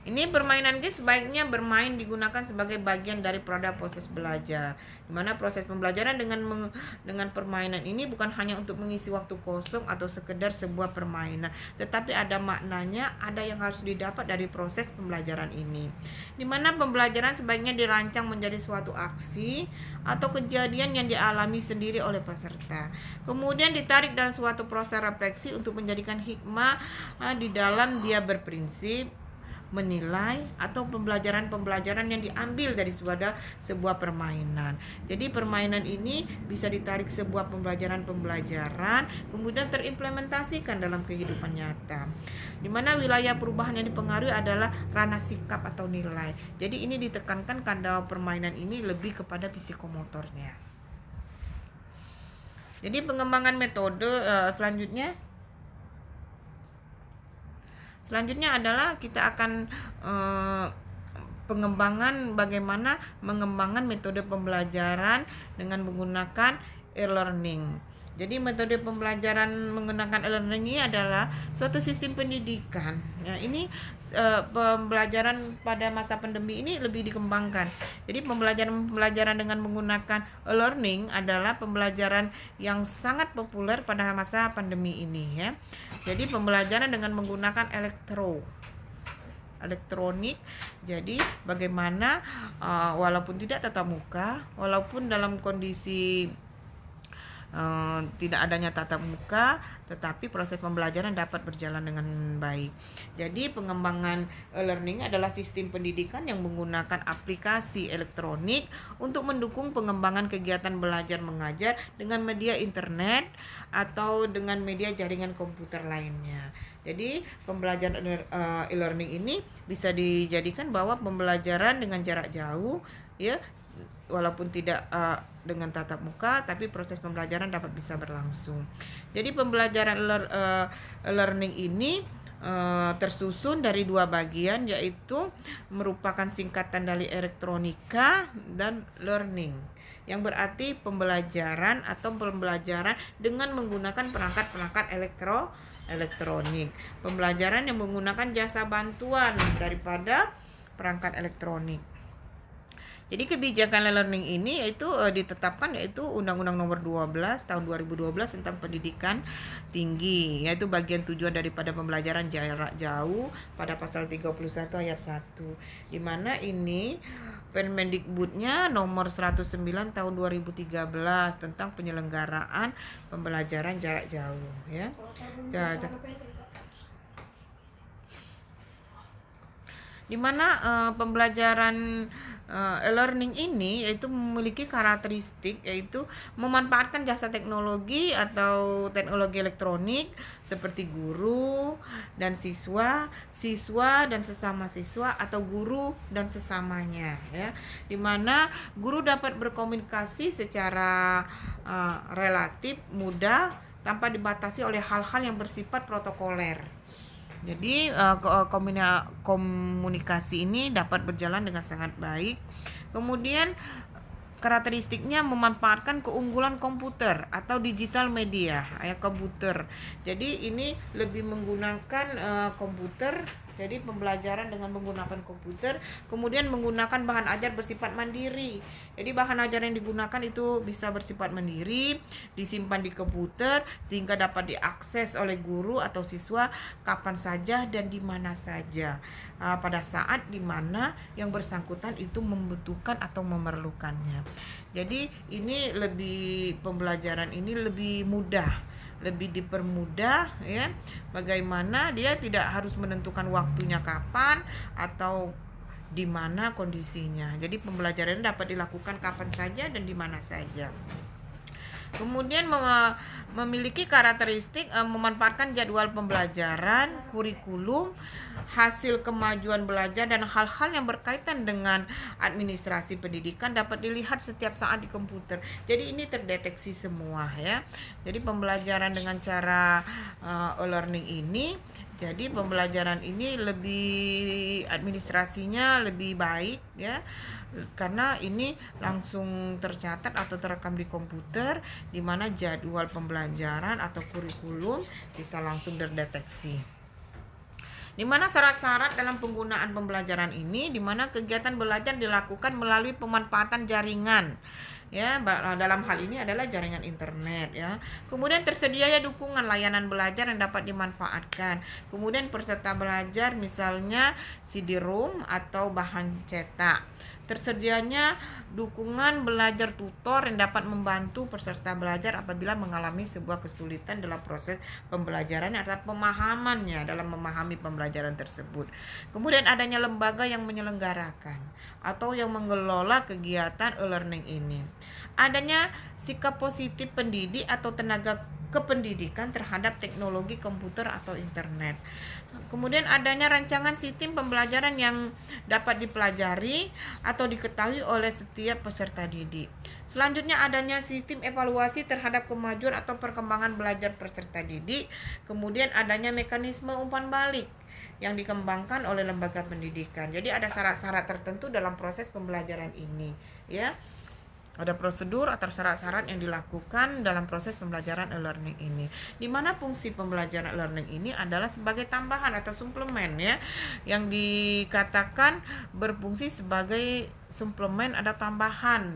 Ini permainan game sebaiknya digunakan sebagai bagian dari proses belajar. Di mana proses pembelajaran dengan permainan ini bukan hanya untuk mengisi waktu kosong atau sekedar sebuah permainan, tetapi ada maknanya, ada yang harus didapat dari proses pembelajaran ini. Di mana pembelajaran sebaiknya dirancang menjadi suatu aksi atau kejadian yang dialami sendiri oleh peserta. Kemudian ditarik dalam suatu proses refleksi untuk menjadikan hikmah di dalam dia berprinsip menilai, atau pembelajaran yang diambil dari sebuah permainan. Jadi permainan ini bisa ditarik sebuah pembelajaran, kemudian terimplementasikan dalam kehidupan nyata. Di mana wilayah perubahan yang dipengaruhi adalah ranah sikap atau nilai. Jadi ini ditekankan karena permainan ini lebih kepada psikomotornya. Jadi pengembangan metode selanjutnya adalah kita akan pengembangan bagaimana mengembangkan metode pembelajaran dengan menggunakan e-learning. Jadi metode pembelajaran menggunakan e-learning ini adalah suatu sistem pendidikan. Ya, ini pembelajaran pada masa pandemi ini lebih dikembangkan. Jadi pembelajaran dengan menggunakan e-learning adalah pembelajaran yang sangat populer pada masa pandemi ini ya. Jadi pembelajaran dengan menggunakan elektronik. Jadi bagaimana walaupun tidak tatap muka, walaupun dalam kondisi tidak adanya tatap muka, tetapi proses pembelajaran dapat berjalan dengan baik. Jadi pengembangan e-learning adalah sistem pendidikan yang menggunakan aplikasi elektronik untuk mendukung pengembangan kegiatan belajar mengajar dengan media internet atau dengan media jaringan komputer lainnya. Jadi pembelajaran e-learning ini bisa dijadikan bahwa pembelajaran dengan jarak jauh ya, walaupun tidak dengan tatap muka, tapi proses pembelajaran dapat bisa berlangsung. Jadi pembelajaran learning ini tersusun dari dua bagian, yaitu merupakan singkatan dari elektronika dan learning, yang berarti pembelajaran dengan menggunakan perangkat-perangkat elektronik. Pembelajaran yang menggunakan jasa bantuan daripada perangkat elektronik. Jadi kebijakan learning ini yaitu ditetapkan yaitu Undang-Undang Nomor 12 Tahun 2012 tentang Pendidikan Tinggi, yaitu bagian tujuan daripada pembelajaran jarak jauh pada pasal 31 ayat 1, di mana ini Permendikbudnya nomor 109 tahun 2013 tentang penyelenggaraan pembelajaran jarak jauh ya. Di mana pembelajaran e-learning ini yaitu memiliki karakteristik yaitu memanfaatkan jasa teknologi atau teknologi elektronik seperti guru dan siswa dan sesama siswa atau guru dan sesamanya ya. Di mana guru dapat berkomunikasi secara relatif mudah tanpa dibatasi oleh hal-hal yang bersifat protokoler. Jadi komunikasi ini dapat berjalan dengan sangat baik. Kemudian karakteristiknya memanfaatkan keunggulan komputer atau digital media, komputer. Jadi ini lebih menggunakan komputer. Jadi pembelajaran dengan menggunakan komputer, kemudian menggunakan bahan ajar bersifat mandiri. Jadi bahan ajar yang digunakan itu bisa bersifat mandiri, disimpan di komputer sehingga dapat diakses oleh guru atau siswa kapan saja dan di mana saja pada saat di mana yang bersangkutan itu membutuhkan atau memerlukannya. Jadi ini pembelajaran ini lebih mudah, lebih dipermudah ya, bagaimana dia tidak harus menentukan waktunya kapan atau di mana kondisinya. Jadi pembelajaran dapat dilakukan kapan saja dan di mana saja. Kemudian memiliki karakteristik memanfaatkan jadwal pembelajaran, kurikulum, hasil kemajuan belajar dan hal-hal yang berkaitan dengan administrasi pendidikan dapat dilihat setiap saat di komputer. Jadi ini terdeteksi semua ya. Jadi pembelajaran dengan cara e-learning ini, jadi pembelajaran ini lebih administrasinya lebih baik ya, karena ini langsung tercatat atau terekam di komputer, di mana jadwal pembelajaran atau kurikulum bisa langsung terdeteksi. Di mana syarat-syarat dalam penggunaan pembelajaran ini, di mana kegiatan belajar dilakukan melalui pemanfaatan jaringan ya, dalam hal ini adalah jaringan internet ya. Kemudian tersedianya dukungan layanan belajar yang dapat dimanfaatkan. Kemudian peserta belajar misalnya CD-ROM atau bahan cetak. Tersedianya dukungan belajar tutor yang dapat membantu peserta belajar apabila mengalami sebuah kesulitan dalam proses pembelajaran atau pemahamannya dalam memahami pembelajaran tersebut. Kemudian adanya lembaga yang menyelenggarakan atau yang mengelola kegiatan e-learning ini. Adanya sikap positif pendidik atau tenaga kependidikan terhadap teknologi komputer atau internet. Kemudian adanya rancangan sistem pembelajaran yang dapat dipelajari atau diketahui oleh setiap peserta didik. Selanjutnya adanya sistem evaluasi terhadap kemajuan atau perkembangan belajar peserta didik. Kemudian adanya mekanisme umpan balik yang dikembangkan oleh lembaga pendidikan. Jadi ada syarat-syarat tertentu dalam proses pembelajaran ini, ya. Ada prosedur atau syarat-syarat yang dilakukan dalam proses pembelajaran e-learning ini. Di mana fungsi pembelajaran e-learning ini adalah sebagai tambahan atau suplemen, ya, yang dikatakan berfungsi sebagai suplemen, ada tambahan,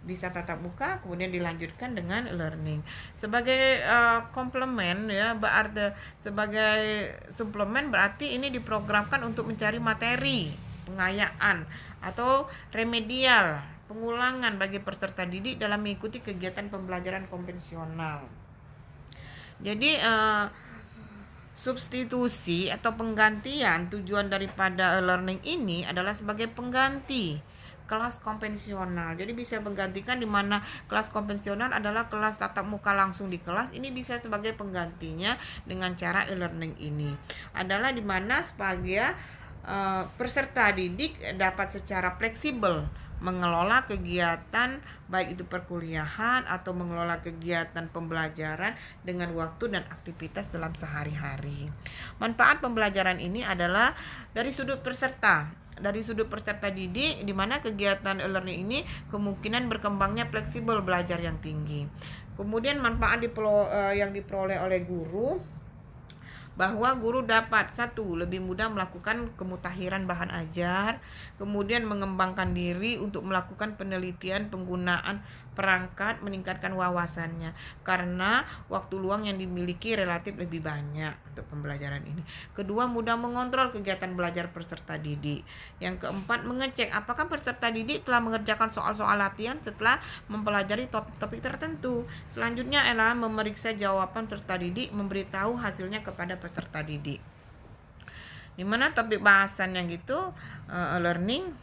bisa tatap muka kemudian dilanjutkan dengan e-learning. Sebagai komplement, ya, berarti sebagai suplemen berarti ini diprogramkan untuk mencari materi pengayaan atau remedial pengulangan bagi peserta didik dalam mengikuti kegiatan pembelajaran konvensional. Jadi substitusi atau penggantian tujuan daripada e-learning ini adalah sebagai pengganti kelas konvensional. Jadi bisa menggantikan di mana kelas konvensional adalah kelas tatap muka langsung di kelas, ini bisa sebagai penggantinya dengan cara e-learning ini. Adalah di mana sebagai peserta didik dapat secara fleksibel mengelola kegiatan baik itu perkuliahan atau mengelola kegiatan pembelajaran dengan waktu dan aktivitas dalam sehari-hari. Manfaat pembelajaran ini adalah dari sudut peserta didik, di mana kegiatan e-learning ini kemungkinan berkembangnya fleksibel belajar yang tinggi. Kemudian manfaat yang diperoleh oleh guru, bahwa guru dapat lebih mudah melakukan kemutahiran bahan ajar, kemudian mengembangkan diri untuk melakukan penelitian penggunaan perangkat, meningkatkan wawasannya karena waktu luang yang dimiliki relatif lebih banyak untuk pembelajaran ini. Kedua, mudah mengontrol kegiatan belajar peserta didik. Yang keempat, mengecek apakah peserta didik telah mengerjakan soal-soal latihan setelah mempelajari topik-topik tertentu. Selanjutnya adalah memeriksa jawaban peserta didik, memberitahu hasilnya kepada peserta didik. Dimana topik bahasan yang gitu learning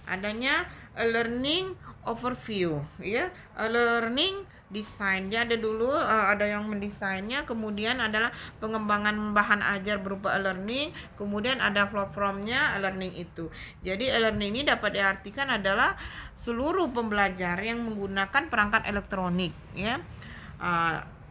adanya learning overview, ya, learning design. Dia ada dulu ada yang mendesainnya, kemudian adalah pengembangan bahan ajar berupa e-learning, kemudian ada platformnya e-learning itu. Jadi e-learning ini dapat diartikan adalah seluruh pembelajar yang menggunakan perangkat elektronik, ya,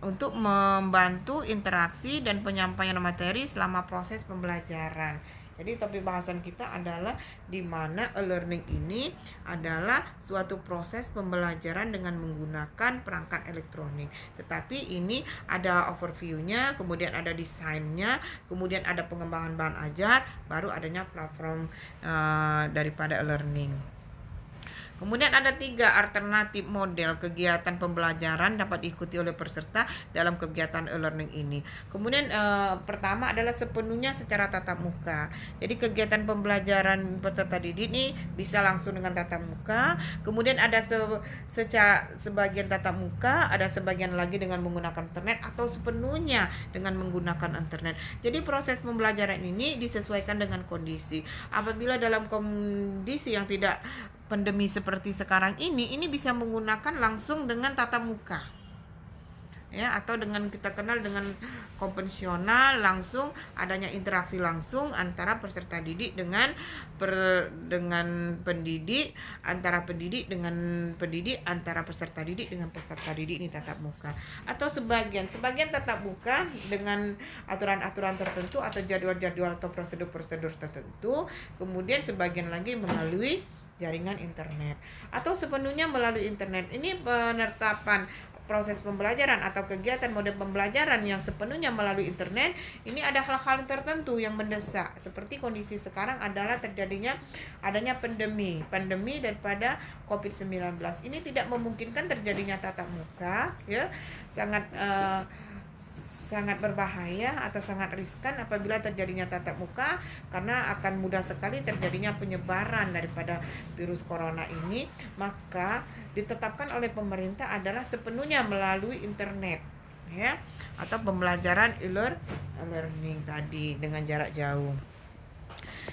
untuk membantu interaksi dan penyampaian materi selama proses pembelajaran. Jadi topik bahasan kita adalah di mana e-learning ini adalah suatu proses pembelajaran dengan menggunakan perangkat elektronik. Tetapi ini ada overview-nya, kemudian ada desainnya, kemudian ada pengembangan bahan ajar, baru adanya platform daripada e-learning. Kemudian ada 3 alternatif model kegiatan pembelajaran dapat diikuti oleh peserta dalam kegiatan e-learning ini. Kemudian pertama adalah sepenuhnya secara tatap muka. Jadi kegiatan pembelajaran peserta didik ini bisa langsung dengan tatap muka. Kemudian ada sebagian tatap muka, ada sebagian lagi dengan menggunakan internet atau sepenuhnya dengan menggunakan internet. Jadi proses pembelajaran ini disesuaikan dengan kondisi. Apabila dalam kondisi yang tidak pandemi seperti sekarang ini bisa menggunakan langsung dengan tatap muka, ya, atau dengan kita kenal dengan konvensional, langsung adanya interaksi langsung antara peserta didik dengan pendidik, antara pendidik dengan pendidik, antara peserta didik dengan peserta didik, ini tatap muka. Atau sebagian tatap muka dengan aturan-aturan tertentu atau jadwal-jadwal atau prosedur-prosedur tertentu, kemudian sebagian lagi melalui jaringan internet atau sepenuhnya melalui internet. Ini penetapan proses pembelajaran atau kegiatan model pembelajaran yang sepenuhnya melalui internet. Ini ada hal-hal tertentu yang mendesak, seperti kondisi sekarang adalah adanya pandemi daripada COVID-19. Ini tidak memungkinkan terjadinya tatap muka, ya, sangat sangat berbahaya atau sangat riskan apabila terjadinya tatap muka, karena akan mudah sekali terjadinya penyebaran daripada virus corona ini. Maka ditetapkan oleh pemerintah adalah sepenuhnya melalui internet, ya, atau pembelajaran e-learning tadi dengan jarak jauh,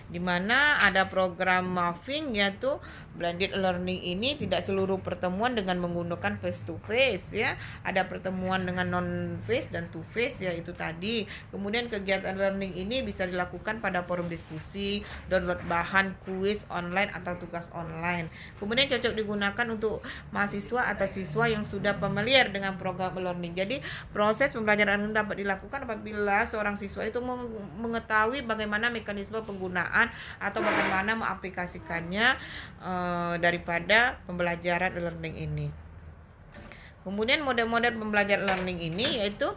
di mana ada program MAFING, yaitu blended learning. Ini tidak seluruh pertemuan dengan menggunakan face to face, ya. Ada pertemuan dengan non face dan to face, ya, itu tadi. Kemudian kegiatan learning ini bisa dilakukan pada forum diskusi, download bahan kuis online atau tugas online. Kemudian cocok digunakan untuk mahasiswa atau siswa yang sudah familiar dengan program learning. Jadi proses pembelajaran dapat dilakukan apabila seorang siswa itu mengetahui bagaimana mekanisme penggunaan atau bagaimana mengaplikasikannya daripada pembelajaran learning ini. Kemudian model-model pembelajaran learning ini yaitu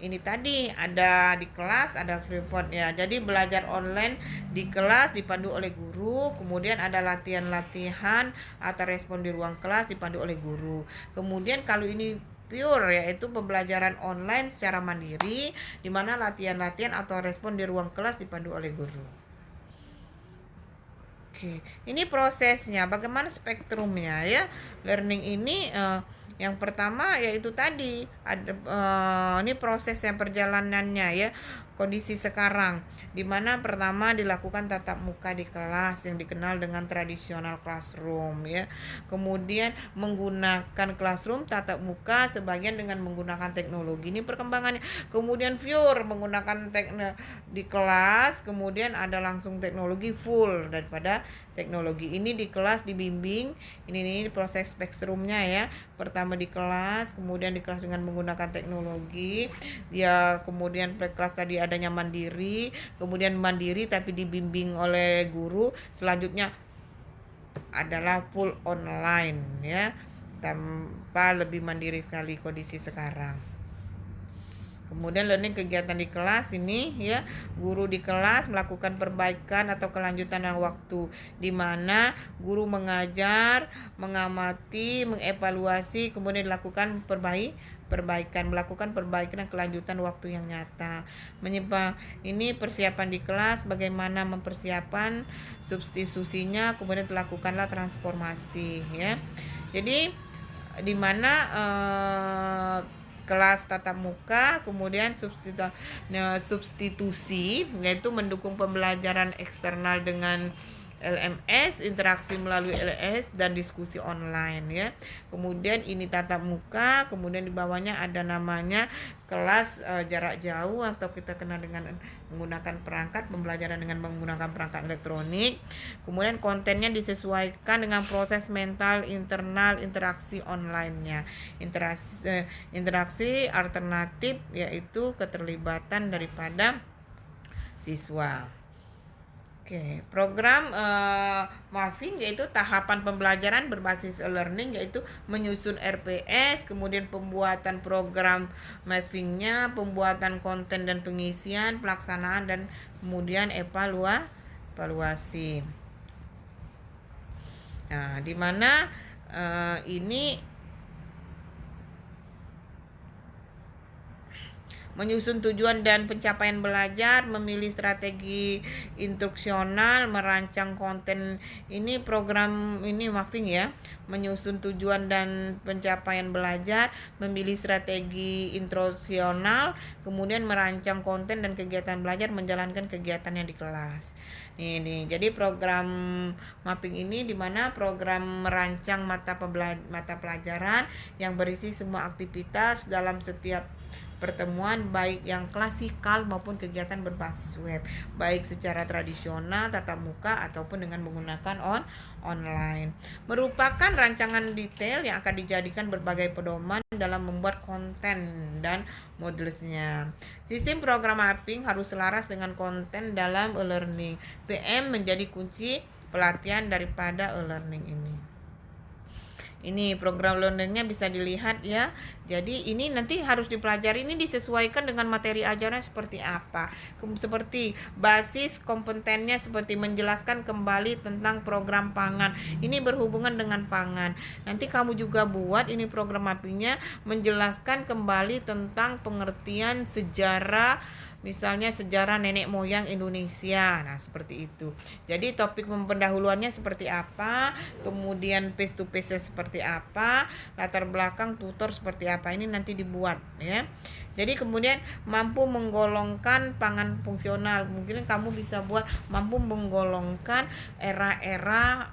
ini tadi, ada di kelas, ada report, ya. Jadi belajar online di kelas dipandu oleh guru, kemudian ada latihan-latihan atau respon di ruang kelas dipandu oleh guru. Kemudian kalau ini pure, yaitu pembelajaran online secara mandiri, di mana latihan-latihan atau respon di ruang kelas dipandu oleh guru. Oke, ini prosesnya, bagaimana spektrumnya, ya. Learning ini yang pertama yaitu tadi ada ini proses yang perjalanannya, ya. Kondisi sekarang, di mana pertama dilakukan tatap muka di kelas yang dikenal dengan tradisional classroom, ya. Kemudian menggunakan classroom tatap muka, sebagian dengan menggunakan teknologi. Ini perkembangannya. Kemudian pure menggunakan di kelas, kemudian ada langsung teknologi full daripada teknologi. Ini di kelas dibimbing. Ini proses spektrumnya, ya. Pertama di kelas, kemudian di kelas dengan menggunakan teknologi. Ya, kemudian kelas tadi adanya mandiri, kemudian mandiri tapi dibimbing oleh guru. Selanjutnya adalah full online, ya, tanpa lebih mandiri sekali kondisi sekarang. Kemudian learning kegiatan di kelas ini, ya, guru di kelas melakukan perbaikan atau kelanjutan dalam waktu, di mana guru mengajar, mengamati, mengevaluasi, kemudian dilakukan melakukan perbaikan dan kelanjutan waktu yang nyata. Ini persiapan di kelas, bagaimana mempersiapkan substitusinya, kemudian dilakukanlah transformasi, ya. Jadi di mana kelas tatap muka, kemudian substitusi, yaitu mendukung pembelajaran eksternal dengan LMS, interaksi melalui LMS, dan diskusi online, ya. Kemudian ini tatap muka, kemudian di bawahnya ada namanya kelas jarak jauh, atau kita kenal dengan menggunakan perangkat pembelajaran dengan menggunakan perangkat elektronik. Kemudian kontennya disesuaikan dengan proses mental internal interaksi online-nya. Interaksi alternatif, yaitu keterlibatan daripada siswa. Oke, program MAFING yaitu tahapan pembelajaran berbasis e-learning, yaitu menyusun RPS, kemudian pembuatan program MAFING-nya, pembuatan konten dan pengisian, pelaksanaan, dan kemudian evaluasi. Nah, di mana ini menyusun tujuan dan pencapaian belajar, memilih strategi instruksional, merancang konten. Ini program ini MAFING, ya. Menyusun tujuan dan pencapaian belajar, memilih strategi instruksional, kemudian merancang konten dan kegiatan belajar, menjalankan kegiatan yang di kelas. Ini jadi program MAFING ini di mana program merancang mata pelajaran yang berisi semua aktivitas dalam setiap pertemuan, baik yang klasikal maupun kegiatan berbasis web, baik secara tradisional tatap muka ataupun dengan menggunakan online. Merupakan rancangan detail yang akan dijadikan berbagai pedoman dalam membuat konten dan modulsnya. Sistem program mapping harus selaras dengan konten dalam e-learning. PM menjadi kunci pelatihan daripada e-learning ini. Ini program learningnya bisa dilihat ya. Jadi ini nanti harus dipelajari, ini disesuaikan dengan materi ajarnya seperti apa. Seperti basis kompetennya seperti menjelaskan kembali tentang program pangan. Ini berhubungan dengan pangan. Nanti kamu juga buat ini program mappingnya menjelaskan kembali tentang pengertian sejarah, misalnya sejarah nenek moyang Indonesia. Nah, seperti itu. Jadi topik pendahuluannya seperti apa, kemudian face to face seperti apa, latar belakang tutor seperti apa. Ini nanti dibuat ya. Jadi kemudian mampu menggolongkan pangan fungsional. Mungkin kamu bisa buat mampu menggolongkan era-era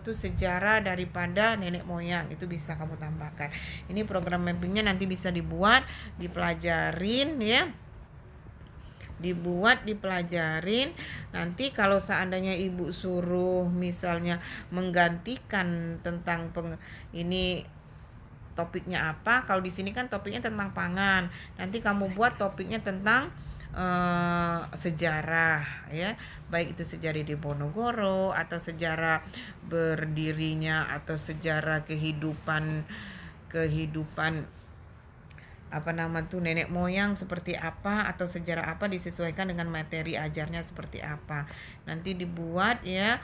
sejarah daripada nenek moyang. Itu bisa kamu tambahkan. Ini program mappingnya nanti bisa dibuat, dipelajarin ya. Dipelajarin. Nanti kalau seandainya ibu suruh misalnya menggantikan tentang ini topiknya apa, kalau di sini kan topiknya tentang pangan, nanti kamu buat topiknya tentang sejarah ya, baik itu sejarah di Ponorogo atau sejarah berdirinya atau sejarah kehidupan nenek moyang seperti apa atau sejarah apa, disesuaikan dengan materi ajarnya seperti apa. Nanti dibuat ya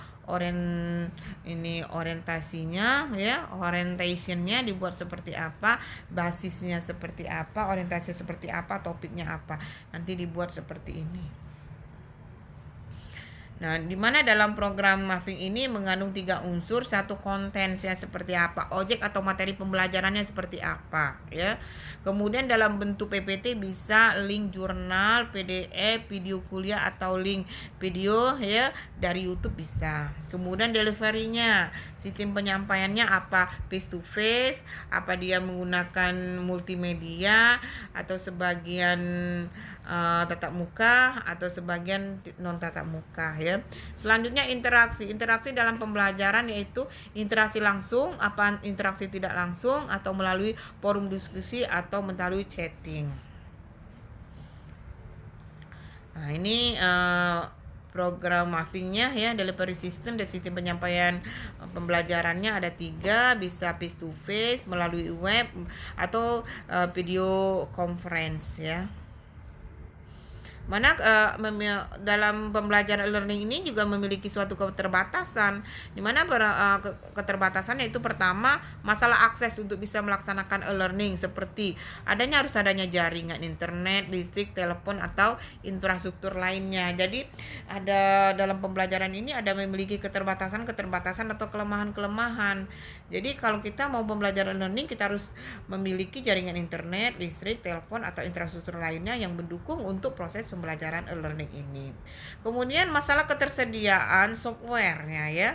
orientasinya ya, orientationnya dibuat seperti apa, basisnya seperti apa, orientasi seperti apa, topiknya apa. Nanti dibuat seperti ini. Nah, di mana dalam program mapping ini mengandung 3 unsur, satu kontensnya seperti apa, objek atau materi pembelajarannya seperti apa, ya. Kemudian dalam bentuk PPT bisa link jurnal, PDF, video kuliah atau link video ya dari YouTube bisa. Kemudian deliverynya, sistem penyampaiannya apa, face to face, apa dia menggunakan multimedia atau sebagian tatap muka atau sebagian non tatap muka ya. Selanjutnya interaksi dalam pembelajaran, yaitu interaksi langsung, apa interaksi tidak langsung, atau melalui forum diskusi atau melalui chatting. Nah, ini program mappingnya ya, delivery system dan sistem penyampaian pembelajarannya ada 3, bisa face to face, melalui web atau video conference ya. Mana dalam pembelajaran learning ini juga memiliki suatu keterbatasan, di mana keterbatasannya itu pertama masalah akses untuk bisa melaksanakan e-learning, seperti harus adanya jaringan internet, listrik, telepon atau infrastruktur lainnya. Jadi ada dalam pembelajaran ini ada memiliki keterbatasan atau kelemahan. Jadi kalau kita mau pembelajaran learning, kita harus memiliki jaringan internet, listrik, telepon atau infrastruktur lainnya yang mendukung untuk proses pembelajaran e-learning ini. Kemudian masalah ketersediaan softwarenya ya.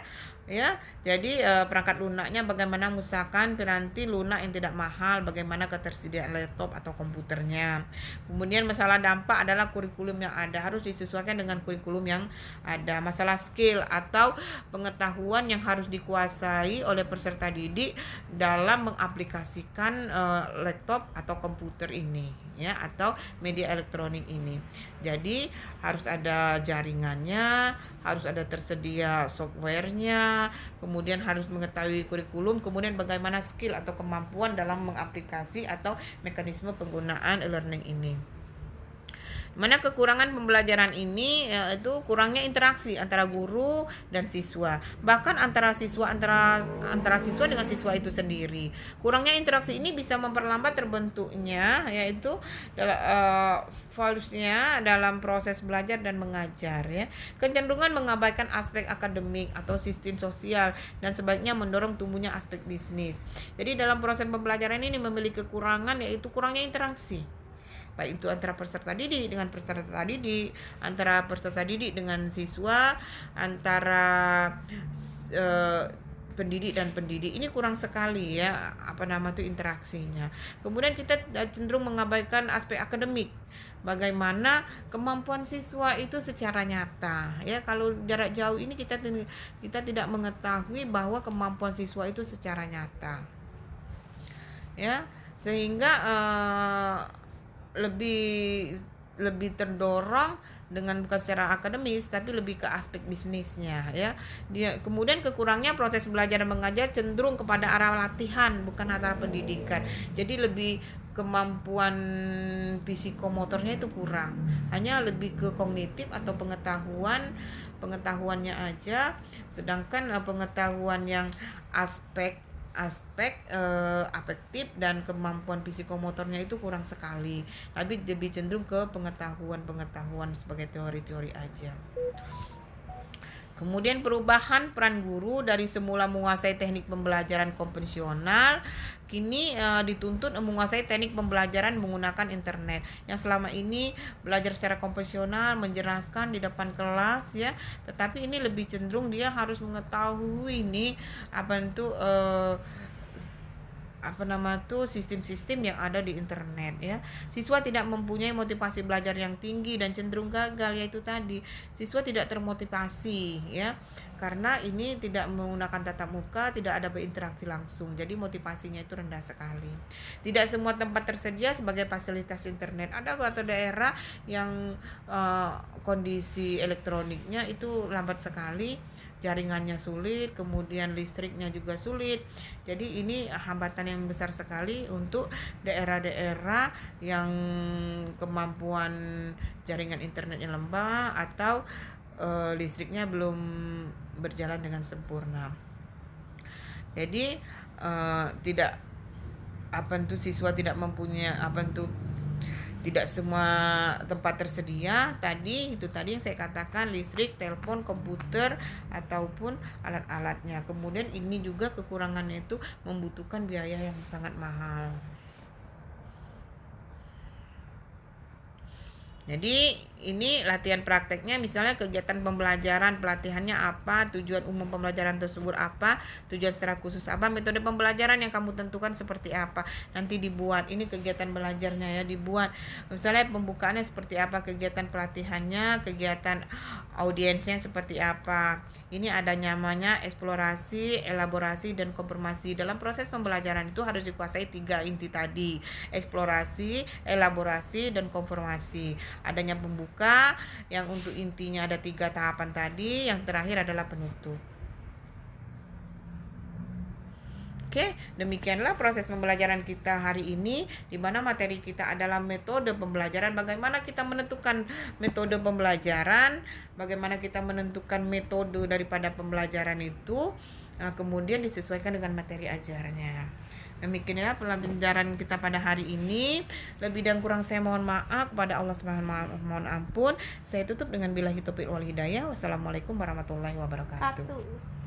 Jadi perangkat lunaknya bagaimana mengusahakan piranti lunak yang tidak mahal, bagaimana ketersediaan laptop atau komputernya. Kemudian masalah dampak adalah kurikulum yang ada harus disesuaikan dengan kurikulum yang ada. Masalah skill atau pengetahuan yang harus dikuasai oleh peserta didik dalam mengaplikasikan laptop atau komputer ini ya, atau media elektronik ini. Jadi harus ada jaringannya, harus ada tersedia softwarenya, kemudian harus mengetahui kurikulum, kemudian bagaimana skill atau kemampuan dalam mengaplikasi atau mekanisme penggunaan e-learning ini. Mana kekurangan pembelajaran ini, yaitu kurangnya interaksi antara guru dan siswa, bahkan antara siswa dengan siswa itu sendiri. Kurangnya interaksi ini bisa memperlambat terbentuknya yaitu valuesnya dalam proses belajar dan mengajar ya. Kecenderungan mengabaikan aspek akademik atau sistem sosial dan sebaiknya mendorong tumbuhnya aspek bisnis. Jadi dalam proses pembelajaran ini memiliki kekurangan, yaitu kurangnya interaksi, baik itu antara peserta didik dengan peserta didik, antara peserta didik dengan siswa, antara pendidik dan pendidik. Ini kurang sekali ya interaksinya. Kemudian kita cenderung mengabaikan aspek akademik, bagaimana kemampuan siswa itu secara nyata ya. Kalau jarak jauh ini kita tidak mengetahui bahwa kemampuan siswa itu secara nyata ya, sehingga lebih terdorong bukan secara akademis tapi lebih ke aspek bisnisnya ya. Dia kemudian kekurangnya proses belajar dan mengajar cenderung kepada arah latihan bukan arah pendidikan. Jadi lebih kemampuan psikomotornya itu kurang, hanya lebih ke kognitif atau pengetahuannya aja, sedangkan pengetahuan yang aspek afektif dan kemampuan psikomotornya itu kurang sekali, tapi lebih cenderung ke pengetahuan sebagai teori-teori aja. Kemudian perubahan peran guru dari semula menguasai teknik pembelajaran konvensional kini dituntut menguasai teknik pembelajaran menggunakan internet. Yang selama ini belajar secara konvensional menjelaskan di depan kelas ya, tetapi ini lebih cenderung dia harus mengetahui nih sistem-sistem yang ada di internet ya. Siswa tidak mempunyai motivasi belajar yang tinggi dan cenderung gagal, yaitu tadi siswa tidak termotivasi ya, karena ini tidak menggunakan tatap muka, tidak ada berinteraksi langsung, jadi motivasinya itu rendah sekali. Tidak semua tempat tersedia sebagai fasilitas internet. Ada suatu daerah yang kondisi elektroniknya itu lambat sekali, jaringannya sulit, kemudian listriknya juga sulit. Jadi ini hambatan yang besar sekali untuk daerah-daerah yang kemampuan jaringan internetnya lemah atau listriknya belum berjalan dengan sempurna. Jadi siswa tidak mempunyai tidak semua tempat tersedia itu tadi yang saya katakan, listrik, telepon, komputer ataupun alat-alatnya. Kemudian ini juga kekurangannya itu membutuhkan biaya yang sangat mahal. Jadi ini latihan prakteknya, misalnya kegiatan pembelajaran, pelatihannya apa, tujuan umum pembelajaran tersebut apa, tujuan secara khusus apa, metode pembelajaran yang kamu tentukan seperti apa, nanti dibuat. Ini kegiatan belajarnya ya, dibuat. Misalnya pembukaannya seperti apa, kegiatan pelatihannya, kegiatan audiensnya seperti apa. Ini ada namanya eksplorasi, elaborasi, dan konfirmasi. Dalam proses pembelajaran itu harus dikuasai 3 inti tadi: eksplorasi, elaborasi, dan konfirmasi. Adanya pembuka yang untuk intinya ada 3 tahapan tadi, yang terakhir adalah penutup. Oke, demikianlah proses pembelajaran kita hari ini, di mana materi kita adalah metode pembelajaran. Bagaimana kita menentukan metode pembelajaran, bagaimana kita menentukan metode daripada pembelajaran itu, kemudian disesuaikan dengan materi ajarnya. Demikianlah pelajaran kita pada hari ini. Lebih dan kurang saya mohon maaf kepada Allah Subhanahu, mohon ampun. Saya tutup dengan billahi taufiq wal hidayah. Wassalamualaikum warahmatullahi wabarakatuh.